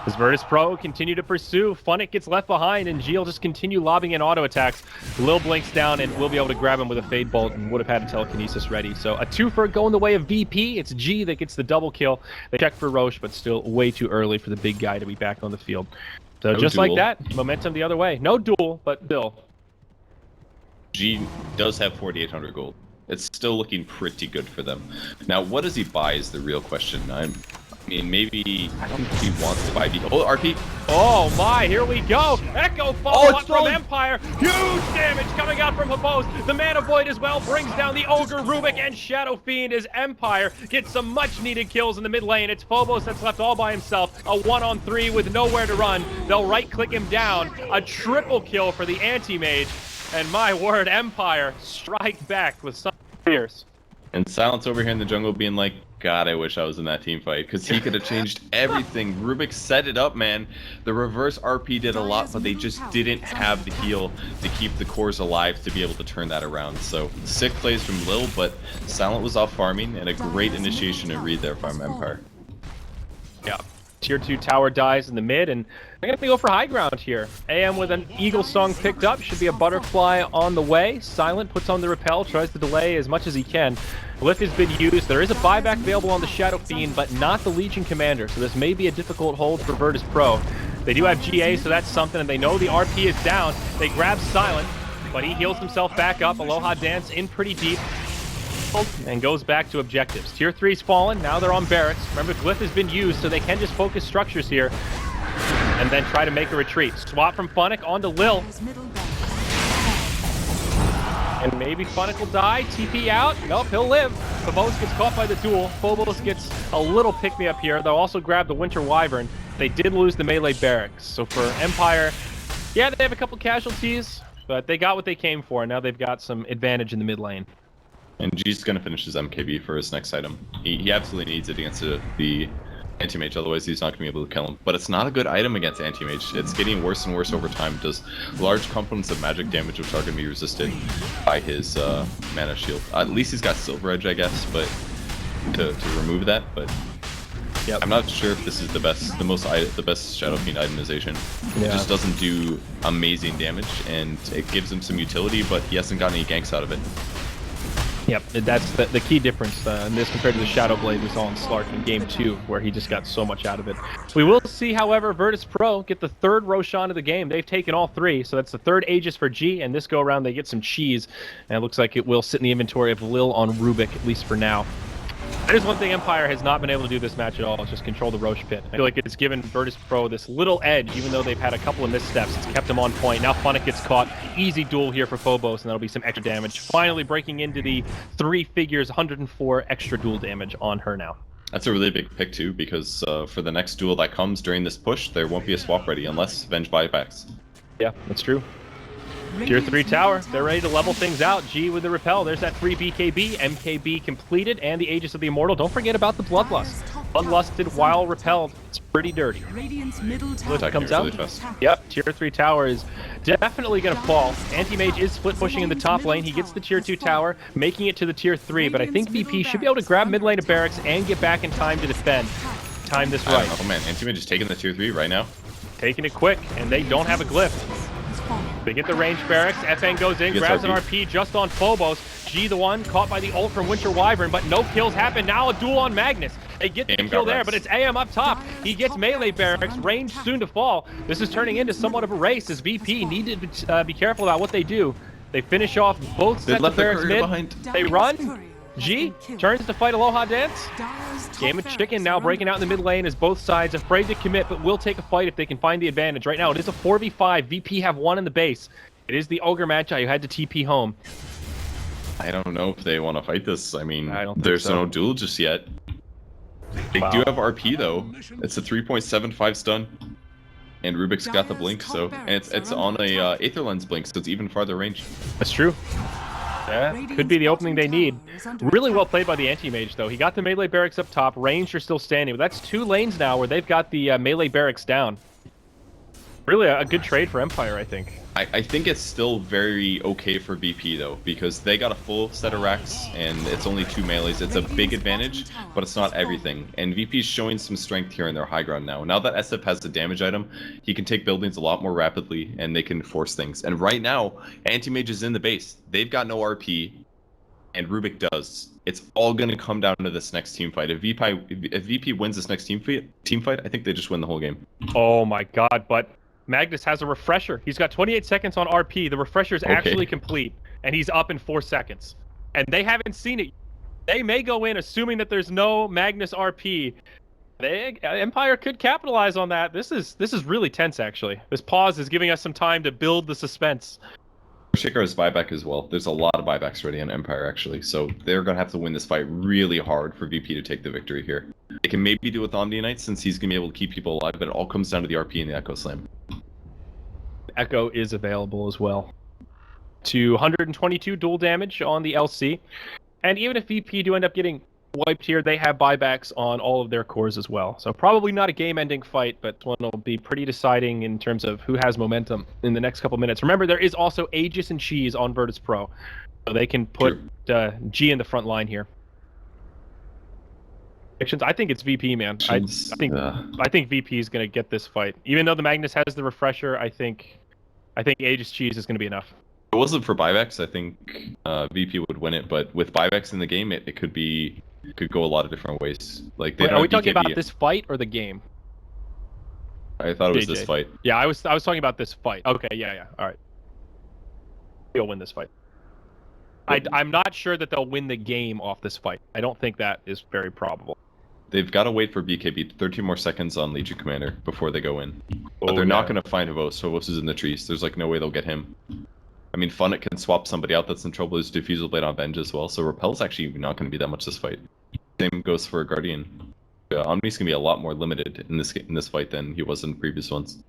As Virtus.Pro continue to pursue, Funnick gets left behind, and G will just continue lobbing in auto attacks. Lil blinks down, and we'll be able to grab him with a Fade Bolt, and would have had a telekinesis ready. So a twofer going the way of VP. It's G that gets the double kill. They check for Roche, but still way too early for the big guy to be back on the field. So No just duel. like that, momentum the other way. No duel, but still. G does have 4,800 gold. It's still looking pretty good for them. Now, what does he buy is the real question. I mean, maybe I don't think he wants to buy VP. Oh, RP. Oh my, here we go. Echo follow-up from thrown. Empire. Huge damage coming out from Havos. The Mana Void as well brings down the Ogre, Rubik, and Shadow Fiend as Empire gets some much-needed kills in the mid lane. It's Phobos that's left all by himself. A 1-on-3 with nowhere to run. They'll right-click him down. A triple kill for the Anti-Mage. And my word, Empire strike back with some fierce. And Silence over here in the jungle being like, God, I wish I was in that team fight, because he could have changed everything. Rubik set it up, man. The reverse RP did a lot, but they just didn't have the heal to keep the cores alive to be able to turn that around. So, sick plays from Lil, but Silent was off farming, and a great initiation and read there from Empire. Yeah. Tier 2 tower dies in the mid, and they're going to go for high ground here. AM with an Eagle Song picked up. Should be a Butterfly on the way. Silent puts on the repel, tries to delay as much as he can. Lift has been used. There is a buyback available on the Shadow Fiend, but not the Legion Commander, so this may be a difficult hold for Virtus.Pro. They do have GA, so that's something, and they know the RP is down. They grab Silent, but he heals himself back up. Aloha Dance in pretty deep. And goes back to objectives. Tier 3's fallen, now they're on barracks. Remember, Glyph has been used, so they can just focus structures here and then try to make a retreat. Swap from Funnick onto Lil. And maybe Funnick will die. TP out. Nope, he'll live. Phobos gets caught by the duel. Phobos gets a little pick-me-up here. They'll also grab the Winter Wyvern. They did lose the melee barracks. So for Empire, yeah, they have a couple casualties, but they got what they came for. Now they've got some advantage in the mid lane. And G's going to finish his MKB for his next item. He absolutely needs it against the Anti-Mage, otherwise he's not going to be able to kill him. But it's not a good item against Anti-Mage. It's getting worse and worse over time. It does large components of magic damage, which are going to be resisted by his mana shield. At least he's got Silver Edge, I guess, but to remove that. But yep. I'm not sure if this is the best Shadow Fiend itemization. Yeah. It just doesn't do amazing damage, and it gives him some utility, but he hasn't got any ganks out of it. Yep, that's the key difference in this compared to the Shadow Blade we saw in Slark in Game 2, where he just got so much out of it. We will see, however, Virtus.Pro get the third Roshan of the game. They've taken all three, so that's the third Aegis for G, and this go-around they get some cheese, and it looks like it will sit in the inventory of Lil on Rubik, at least for now. That is one thing Empire has not been able to do this match at all, is just control the Roche pit. I feel like it's given Virtus.Pro this little edge, even though they've had a couple of missteps. It's kept them on point. Now Funnick gets caught. Easy duel here for Phobos, and that'll be some extra damage. Finally breaking into the 3 figures, 104 extra duel damage on her now. That's a really big pick too, because for the next duel that comes during this push, there won't be a swap ready unless Venge buybacks. Yeah, that's true. Tier 3 tower, they're ready to level things out. G with the repel, there's that free BKB, MKB completed, and the Aegis of the Immortal. Don't forget about the Bloodlust. Bloodlusted while repelled, it's pretty dirty. Radiant's middle tower Comes out. Really fast. Yep, Tier 3 tower is definitely going to fall. Anti-Mage is split pushing in the top lane. He gets the Tier 2 tower, making it to the Tier 3, but I think VP should be able to grab mid lane of Barracks and get back in time to defend. Time this right. Oh man, Anti-Mage is taking the Tier 3 right now. Taking it quick, and they don't have a glyph. They get the range Barracks. FN goes in, grabs an RP just on Phobos. G the one, caught by the ult from Winter Wyvern, but no kills happen. Now a duel on Magnus. They get the kill there, but it's AM up top. He gets melee Barracks, range soon to fall. This is turning into somewhat of a race as VP need to be careful about what they do. They finish off both sets of Barracks mid. Behind. They run. G turns to fight Aloha Dance. Game of chicken now breaking out in the mid lane as both sides afraid to commit, but will take a fight if they can find the advantage. Right now, it is a 4v5. VP have one in the base. It is the Ogre Magi who had to TP home. I don't know if they want to fight this. I mean, there's so. no duel just yet. They do have RP though. It's a 3.75 stun. And Rubik's got the blink, so and it's on a Aether Lens blink, so it's even farther range. That's true. Yeah, could be the opening they need. Really well played by the Anti-Mage, though. He got the melee barracks up top. Range are still standing, but that's 2 lanes now where they've got the melee barracks down. Really a good trade for Empire, I think. I think it's still very okay for VP, though, because they got a full set of racks, and it's only 2 melees. It's a big advantage, but it's not everything. And VP's showing some strength here in their high ground now. Now that SF has the damage item, he can take buildings a lot more rapidly, and they can force things. And right now, Anti-Mage is in the base. They've got no RP, and Rubik does. It's all going to come down to this next team fight. If VP wins this next team fight, I think they just win the whole game. Oh my god, but Magnus has a refresher. He's got 28 seconds on RP. The refresher is actually complete, and he's up in 4 seconds. And they haven't seen it. They may go in assuming that there's no Magnus RP. Empire could capitalize on that. This is really tense, actually. This pause is giving us some time to build the suspense. Shaker has buyback as well. There's a lot of buybacks ready on Empire, actually. So they're going to have to win this fight really hard for VP to take the victory here. They can maybe do it with Omni Knight since he's going to be able to keep people alive, but it all comes down to the RP and the Echo Slam. Echo is available as well. To 122 dual damage on the LC. And even if VP do end up getting wiped here, they have buybacks on all of their cores as well. So probably not a game-ending fight, but one will be pretty deciding in terms of who has momentum in the next couple minutes. Remember, there is also Aegis and Cheese on Virtus.Pro, so they can put G in the front line here. I think it's VP, man. I think VP is going to get this fight. Even though the Magnus has the refresher, I think Aegis Cheese is going to be enough. If it wasn't for buybacks, I think VP would win it. But with buybacks in the game, it could go a lot of different ways. Like, are we talking about this fight or the game? I thought it was this fight. Yeah, I was talking about this fight. Okay, yeah. All right. They'll win this fight. I'm not sure that they'll win the game off this fight. I don't think that is very probable. They've got to wait for BKB. 13 more seconds on Legion Commander before they go in. But they're not going to find Havos. Havos is in the trees. There's like no way they'll get him. I mean, Funnick can swap somebody out that's in trouble. There's Diffusal Blade on Venge as well. So Repel's actually not going to be that much this fight. Same goes for a Guardian. Omni's going to be a lot more limited in this fight than he was in previous ones.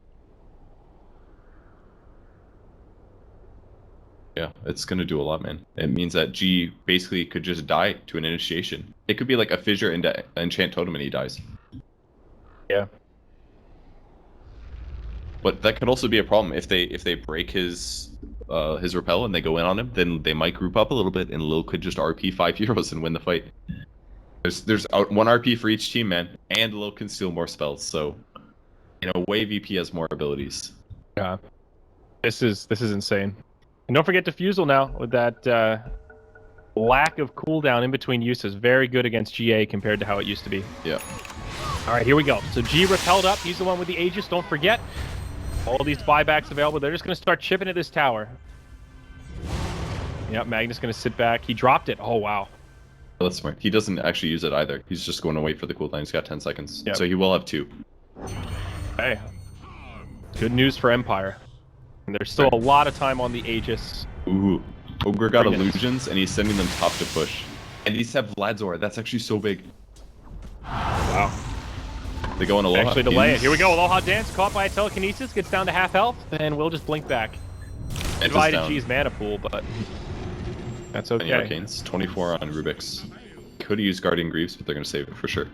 Yeah, it's going to do a lot, man. It means that G basically could just die to an initiation. It could be like a fissure into Enchant Totem and he dies. Yeah. But that could also be a problem if they break his repel and they go in on him, then they might group up a little bit and Lil could just RP 5 heroes and win the fight. There's 1 RP for each team, man, and Lil can steal more spells, so in a way VP has more abilities. Yeah. This is insane. And don't forget Diffusal now with that lack of cooldown in between uses. Very good against GA compared to how it used to be. Yeah. All right, here we go. So G repelled up. He's the one with the Aegis. Don't forget. All these buybacks available. They're just going to start chipping at this tower. Yep, Magnus going to sit back. He dropped it. Oh, wow. That's smart. He doesn't actually use it either. He's just going to wait for the cooldown. He's got 10 seconds. Yep. So he will have 2. Hey, good news for Empire. And there's still a lot of time on the Aegis. Ooh. Ogre got 3 minutes. illusions, and he's sending them top to push. And these have Vladzor. That's actually so big. Wow. They go in Aloha. Actually delay it. Here we go. Aloha Dance caught by a telekinesis. Gets down to half health. And we'll just blink back. Divided G's mana pool, but that's okay. And Arcanes. 24 on Rubik's. Could have used Guardian Greaves, but they're going to save it for sure.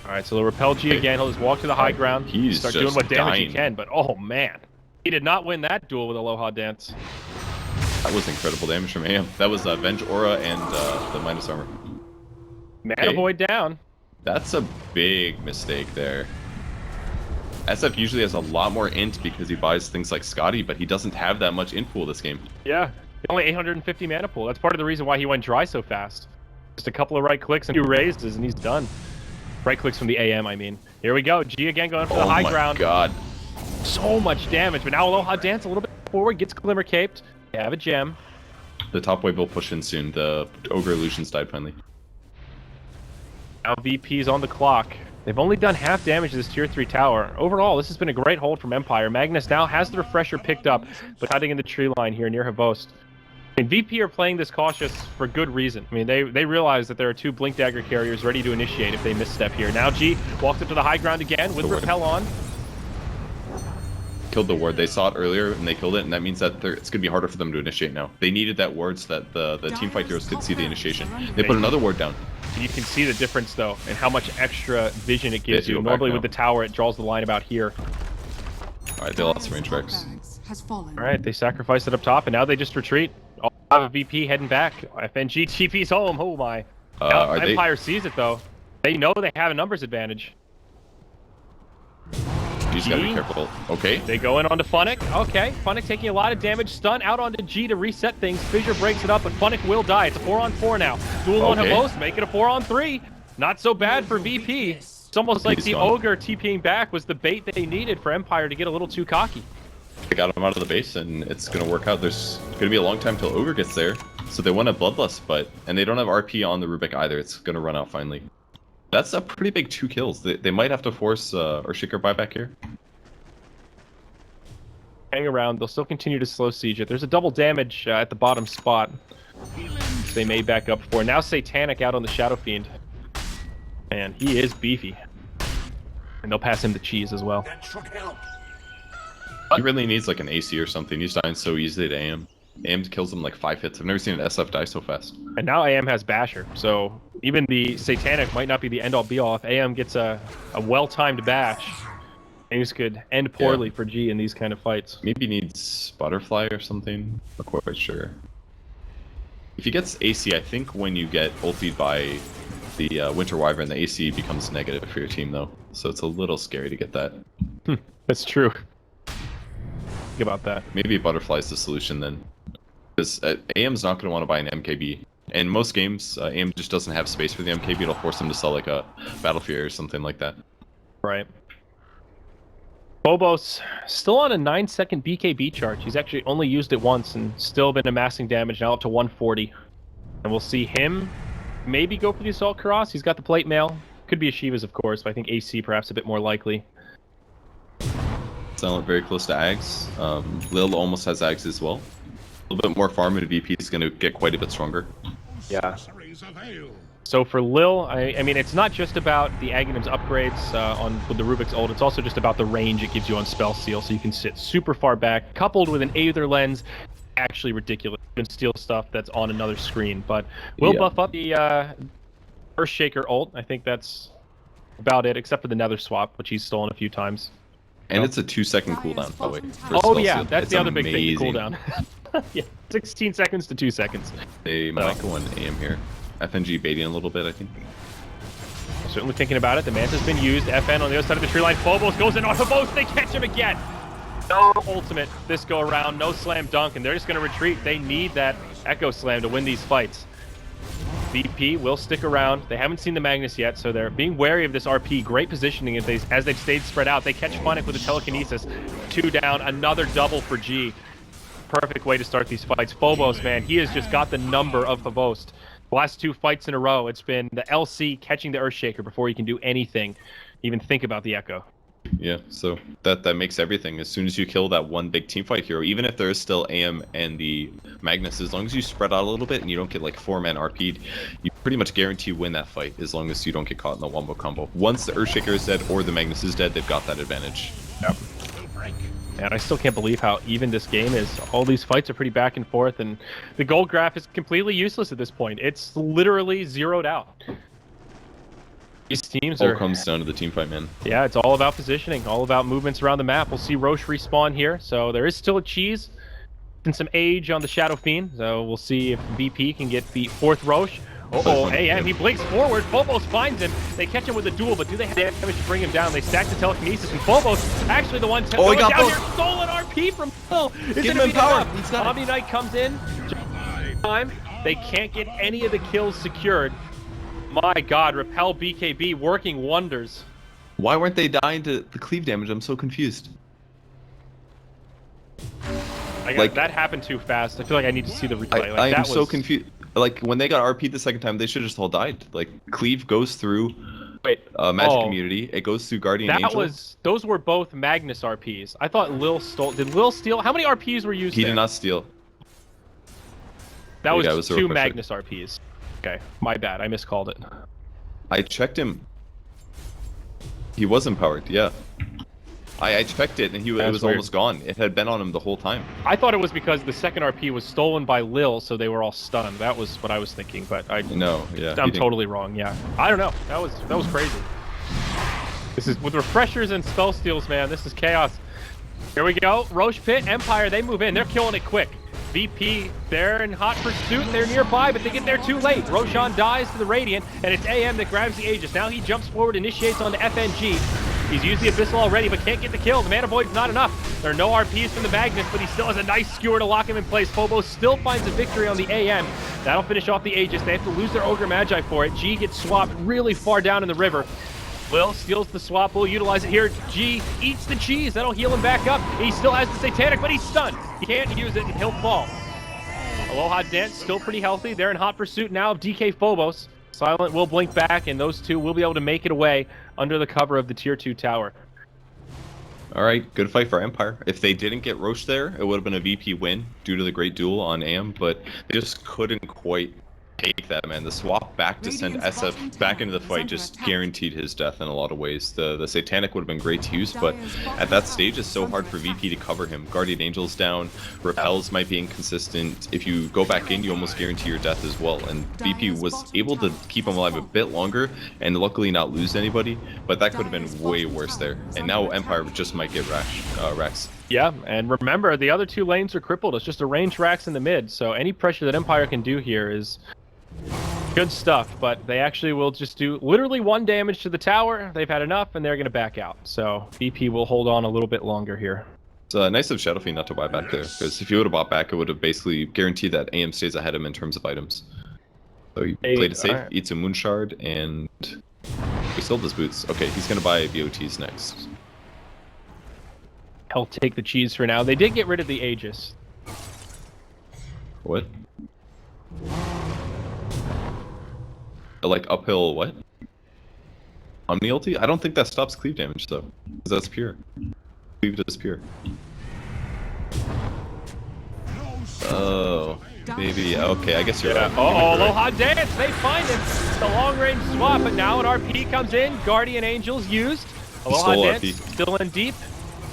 Alright, so they'll repel G again. He'll just walk to the high ground. He's start just doing what damage he dying. can, but oh man. He did not win that duel with Aloha Dance. That was incredible damage from AM. That was Venge Aura and the minus armor. Mana Void down. That's a big mistake there. SF usually has a lot more int because he buys things like Scotty, but he doesn't have that much int pool this game. Yeah. Only 850 mana pool. That's part of the reason why he went dry so fast. Just a couple of right clicks and 2 raises and he's done. Right clicks from the AM, I mean. Here we go. G again going for the high ground. Oh my god. So much damage, but now Aloha Dance a little bit forward, gets Glimmer Caped. They have a gem. The top wave will push in soon. The Ogre Illusions died finally. Now VP's on the clock. They've only done half damage to this tier 3 tower. Overall, this has been a great hold from Empire. Magnus now has the refresher picked up, but cutting in the tree line here near Havost. I mean, VP are playing this cautious for good reason. I mean, they realize that there are 2 Blink Dagger carriers ready to initiate if they misstep here. Now G walks up to the high ground again with Repel on. Killed the ward. They saw it earlier and they killed it, and that means that it's going to be harder for them to initiate now. They needed that ward so that the teamfight heroes could see the initiation. They put another ward down. You can see the difference, though, and how much extra vision it gives They you. go back Normally now. with the tower, it draws the line about here. Alright, they lost range backs. All right, they sacrificed it up top, and now they just retreat. All have a VP heading back. FNG TP's home. Oh my. Now Empire sees it, though. They know they have a numbers advantage. You just gotta be careful. Okay. They go in onto Funnick. Okay, Funnick taking a lot of damage. Stun out onto G to reset things. Fissure breaks it up, but Funnick will die. It's a 4-on-4 now. Duel on Havost, make it a 4-on-3. Not so bad for VP. It's almost like the Ogre TPing back was the bait they needed for Empire to get a little too cocky. They got him out of the base, and it's gonna work out. There's gonna be a long time till Ogre gets there, so they want a Bloodlust, and they don't have RP on the Rubik either. It's gonna run out finally. That's a pretty big 2 kills. They might have to force or Shaker buyback here. Hang around. They'll still continue to slow siege it. There's a double damage at the bottom spot. They may back up for. Now Satanic out on the Shadow Fiend. And he is beefy. And they'll pass him the cheese as well. He really needs like an AC or something. He's dying so easily to AM. AM kills him like 5 hits. I've never seen an SF die so fast. And now AM has Basher, so even the Satanic might not be the end-all be-all. If AM gets a well-timed bash, things could end poorly for G in these kind of fights. Maybe needs Butterfly or something. Not quite sure. If he gets AC, I think when you get ultied by the Winter Wyvern, the AC becomes negative for your team though. So it's a little scary to get that. That's true. Think about that. Maybe Butterfly's the solution then. Because AM's not going to want to buy an MKB. In most games, AM just doesn't have space for the MKB. It'll force them to sell like a Battlefield or something like that. Right. Phobos still on a 9-second BKB charge. He's actually only used it once and still been amassing damage, now up to 140. And we'll see him maybe go for the Assault Cross. He's got the plate mail. Could be a Shiva's, of course, but I think AC perhaps a bit more likely. Silent very close to Ags. Lil almost has Ags as well. A little bit more farm and VP is going to get quite a bit stronger. Yeah. So for Lil, I mean, it's not just about the Aghanim's upgrades with the Rubik's ult. It's also just about the range it gives you on Spell Seal, so you can sit super far back, coupled with an Aether Lens. Actually ridiculous. You can steal stuff that's on another screen, but we'll buff up the first Shaker ult. I think that's about it, except for the Nether Swap, which he's stolen a few times. And it's a 2-second cooldown, by the way. Oh yeah, that's the other big thing, the cooldown. Yeah, 16 seconds to 2 seconds. They might go on AM here. FNG baiting a little bit, I think. Certainly thinking about it. The Manta's been used. FN on the other side of the tree line. Phobos goes in on Phobos. They catch him again. No ultimate this go around. No slam dunk, and they're just going to retreat. They need that Echo Slam to win these fights. VP will stick around. They haven't seen the Magnus yet, so they're being wary of this RP. Great positioning as they've stayed spread out. They catch Funnick with a telekinesis. 2 down. Another double for G. Perfect way to start these fights. Phobos, man, he has just got the number of Phobos. Last 2 fights in a row, it's been the LC catching the Earthshaker before he can do anything, even think about the Echo. Yeah, so that makes everything. As soon as you kill that one big teamfight hero, even if there is still AM and the Magnus, as long as you spread out a little bit and you don't get like 4-man RP'd, you pretty much guarantee win that fight as long as you don't get caught in the wombo combo. Once the Earthshaker is dead or the Magnus is dead, they've got that advantage. Yep. And I still can't believe how even this game is. All these fights are pretty back and forth, and the gold graph is completely useless at this point. It's literally zeroed out. These teams All comes down to the team fight, man. Yeah, it's all about positioning, all about movements around the map. We'll see Roche respawn here, so there is still a cheese and some age on the Shadow Fiend. So we'll see if VP can get the 4th Roche. Uh-oh, AM, he blinks forward. Phobos finds him. They catch him with a duel, but do they have damage to bring him down? They stack the telekinesis, and Phobos actually the one he got down both. here. Stolen RP from Phil. Give him power. He's got Omni Knight comes in. Time. They can't get any of the kills secured. My God, Repel BKB working wonders. Why weren't they dying to the cleave damage? I'm so confused. That happened too fast. I feel like I need to see the replay. I am so confused. Like, when they got RP'd the second time, they should have just all died. Like, cleave goes through Magic Community. It goes through Guardian Angel. Those were both Magnus RPs. I thought Lil stole. Did Lil steal? How many RPs were used He there? did not steal. That was 2 Magnus RPs. Okay, my bad. I miscalled it. I checked him. He was empowered, yeah. I checked it, and it was almost gone. It had been on him the whole time. I thought it was because the second RP was stolen by Lil, so they were all stunned. That was what I was thinking, but I'm totally wrong. Yeah, I don't know. That was crazy. This is with refreshers and spell steals, man. This is chaos. Here we go. Roche Pit, Empire. They move in. They're killing it quick. VP, they're in hot pursuit. They're nearby, but they get there too late. Roshan dies to the Radiant, and it's AM that grabs the Aegis. Now he jumps forward, initiates on the FNG. He's used the Abyssal already, but can't get the kill. The Mana Void's not enough. There are no RPs from the Magnus, but he still has a nice skewer to lock him in place. Phobos still finds a victory on the AM. That'll finish off the Aegis. They have to lose their Ogre Magi for it. G gets swapped really far down in the river. Will steals the swap. Will utilize it here. G eats the cheese. That'll heal him back up. He still has the Satanic, but he's stunned. He can't use it, and he'll fall. Aloha Dance still pretty healthy. They're in hot pursuit now of DK Phobos. Silent will blink back, and those two will be able to make it away under the cover of the Tier 2 tower. All right, good fight for Empire. If they didn't get Roche there, it would have been a VP win due to the great duel on AM, but they just couldn't quite take that, man. The swap back to send SF back into the fight just guaranteed his death in a lot of ways. The Satanic would have been great to use, but at that stage it's so hard for VP to cover him. Guardian Angel's down, Repels might be inconsistent. If you go back in, you almost guarantee your death as well, and VP was able to keep him alive a bit longer and luckily not lose anybody, but that could have been way worse there. And now Empire just might get Rax. Yeah, and remember, the other 2 lanes are crippled. It's just a ranged Rax in the mid, so any pressure that Empire can do here is good stuff, but they actually will just do literally 1 damage to the tower. They've had enough, and they're going to back out. So VP will hold on a little bit longer here. It's nice of Shadow Fiend not to buy back there, because if he would have bought back, it would have basically guaranteed that AM stays ahead of him in terms of items. So he played it safe, eats a Moon Shard, and he sold his boots. Okay, he's going to buy BOTs next. He'll take the cheese for now. They did get rid of the Aegis. What? Like uphill what? Omni ulti? I don't think that stops cleave damage though, because that's pure. Cleave does pure. Oh, maybe. Okay, I guess you're right. Oh, Aloha Dance! They find him. The long range swap, but now an RP comes in. Guardian Angel's used. Aloha Dance RP. still in deep,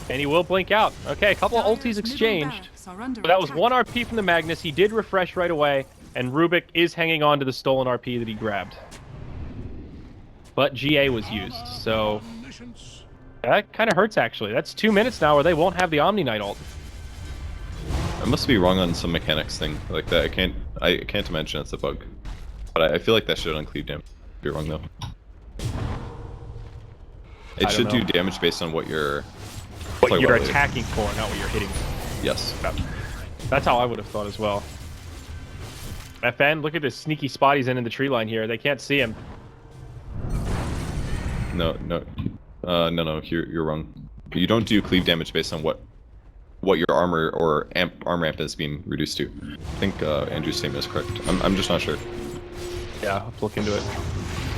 and he will blink out. Okay, a couple of ultis exchanged. So that was 1 RP from the Magnus. He did refresh right away. And Rubik is hanging on to the stolen RP that he grabbed. But GA was used, so that kind of hurts actually. That's 2 minutes now where they won't have the Omni Knight ult. I must be wrong on some mechanics thing like that. I can't imagine it's a bug. But I feel like that should uncleave damage. You're wrong though. It should do damage based on what you're attacking for, not what you're hitting. Yes. That's how I would have thought as well. FN, look at this sneaky spot he's in the tree line here. They can't see him. No, you're wrong. You don't do cleave damage based on what your armor or armor amp is being reduced to. I think Andrew's statement is correct. I'm just not sure. Yeah, let's look into it.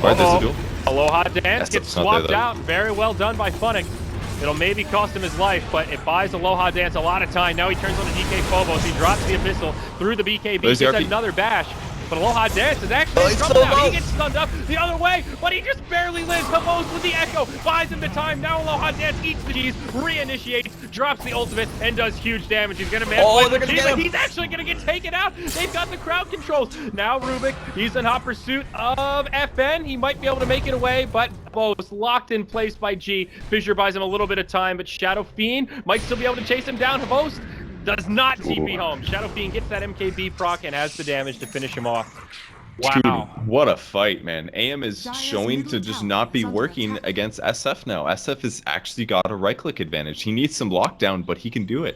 Alright, there's a duel. Aloha Dance That's gets not there, swapped though. out. Very well done by Funnick. It'll maybe cost him his life, but it buys Aloha Dance a lot of time. Now he turns on the DK Phobos. He drops the Abyssal through the BKB. There's Gets the RP. another bash. But Aloha Dance is actually in he's trouble so now. low. He gets stunned up the other way, but he just barely lives. Phobos with the Echo buys him the time. Now Aloha Dance eats the G's, reinitiates, drops the ultimate, and does huge damage. He's gonna Oh, they're the gonna G, get but him. he's actually gonna get taken out. They've got the crowd controls. Now Rubik, he's in hot pursuit of FN. He might be able to make it away, but Phobos locked in place by G. Fissure buys him a little bit of time, but Shadow Fiend might still be able to chase him down. Phobos does not TP home. Shadow Fiend gets that MKB proc and has the damage to finish him off. Wow. Dude, what a fight, man. AM is Dire's showing to middle just tower not be is under working attack. against SF now. SF has actually got a right-click advantage. He needs some lockdown, but he can do it.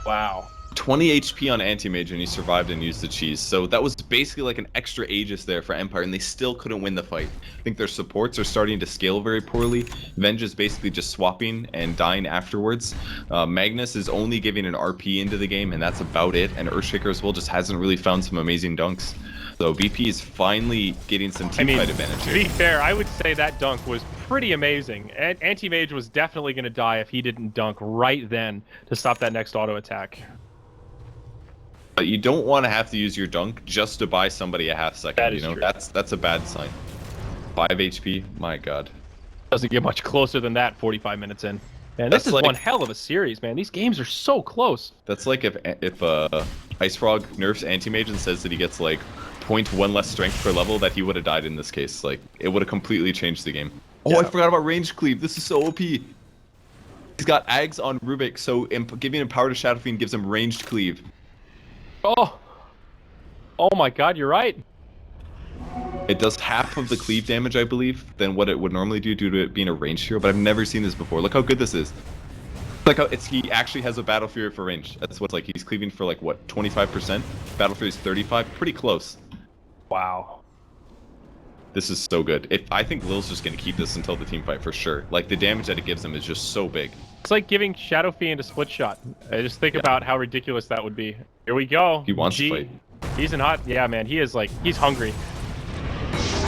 Wow. 20 HP on Anti-Mage and he survived and used the cheese. So that was basically like an extra Aegis there for Empire, and they still couldn't win the fight. I think their supports are starting to scale very poorly. Venge is basically just swapping and dying afterwards. Magnus is only giving an RP into the game, and that's about it. And Earthshaker as well just hasn't really found some amazing dunks. So BP is finally getting some team fight advantage to here. be fair, I would say that dunk was pretty amazing. And Anti-Mage was definitely going to die if he didn't dunk right then to stop that next auto attack. But you don't want to have to use your dunk just to buy somebody a half second. That You is know, true. that's a bad sign. 5 HP, my god. Doesn't get much closer than that 45 minutes in. Man, this That's is like- one hell of a series, man. These games are so close. That's like if Ice Frog nerfs Anti-Mage and says that he gets like 0.1 less strength per level, that he would have died in this case. Like, it would have completely changed the game. Oh, I Yeah. forgot about range cleave. This is so OP. He's got Ags on Rubik, so giving him power to Shadow Fiend gives him ranged cleave. Oh my god, you're right. It does half of the cleave damage, I believe, than what it would normally do due to it being a ranged hero, but I've never seen this before. Look how good this is. Like how he actually has a Battle Fury for range. That's what's like. He's cleaving for like what, 25%? Battle Fury is 35, pretty close. Wow. This is so good. I think Lil's just gonna keep this until the team fight for sure. Like the damage that it gives him is just so big. It's like giving Shadow Fiend a split shot. I just think about how ridiculous that would be. Here we go. He wants to G. fight. He's in hot. Yeah, man. He is like, he's hungry.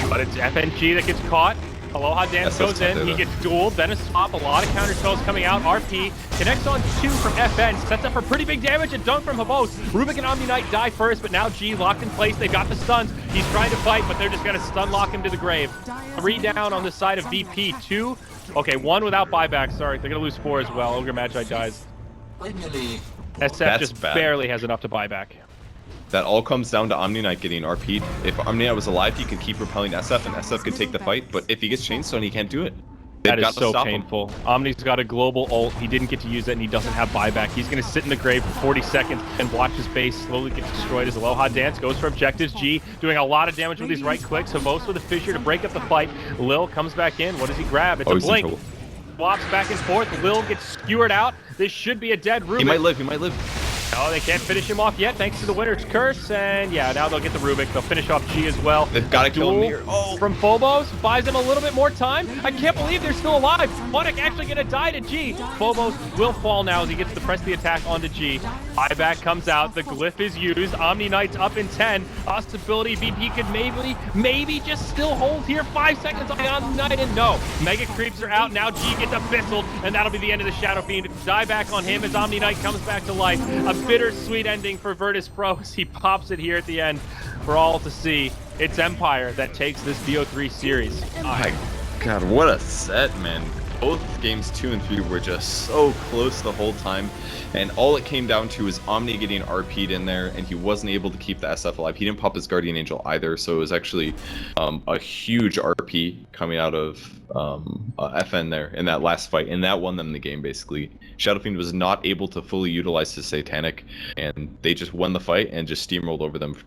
But it's FNG that gets caught. Aloha Dance That's goes not in. there, He though. gets dueled. Then a swap. A lot of counter spells coming out. RP connects on 2 from FN. Sets up for pretty big damage. A dunk from Havos. Rubik and Omni Knight die first, but now G locked in place. They got the stuns. He's trying to fight, but they're just going to stun lock him to the grave. 3 down on the side of VP. 2. Okay, 1 without buyback. Sorry, they're going to lose 4 as well. Ogre Magi dies. SF That's just bad. barely has enough to buy back. That all comes down to Omni Knight getting RP'd. If Omni Knight was alive, he could keep repelling SF, and SF could take the fight. But if he gets Chainstone, he can't do it. They've That is got to so stop him. painful. Omni's got a global ult. He didn't get to use it, and he doesn't have buyback. He's going to sit in the grave for 40 seconds and watch his base slowly get destroyed as Aloha Dance goes for objectives. G doing a lot of damage with these right clicks. Havos with a fissure to break up the fight. Lil comes back in. What does he grab? It's Oh, a he's in blink. trouble. Swaps back and forth. Lil gets skewered out. This should be a dead Rubik. He might live, he might live. No, they can't finish him off yet, thanks to the winner's curse. And yeah, now they'll get the Rubik. They'll finish off G as well. They've gotta kill him Duel here. Oh. from Phobos buys him a little bit more time. I can't believe they're still alive. Funnick actually gonna die to G. Phobos will fall now as he gets to press the attack onto G. Buyback comes out. The glyph is used. Omni Knight's up in 10. Possibility BP could maybe just still hold here. 5 seconds on the Omni Knight, and no. Mega creeps are out. Now G gets abyssaled, and that'll be the end of the Shadow Fiend. Die back on him as Omni Knight comes back to life. A bittersweet ending for Virtus.Pro as he pops it here at the end for all to see. It's Empire that takes this BO3 series. My god, what a set, man. Both games 2 and 3 were just so close the whole time, and all it came down to was Omni getting RP'd in there, and he wasn't able to keep the SF alive. He didn't pop his Guardian Angel either, so it was actually a huge RP coming out of FN there in that last fight, and that won them the game basically. Shadow Fiend was not able to fully utilize his Satanic, and they just won the fight and just steamrolled over them to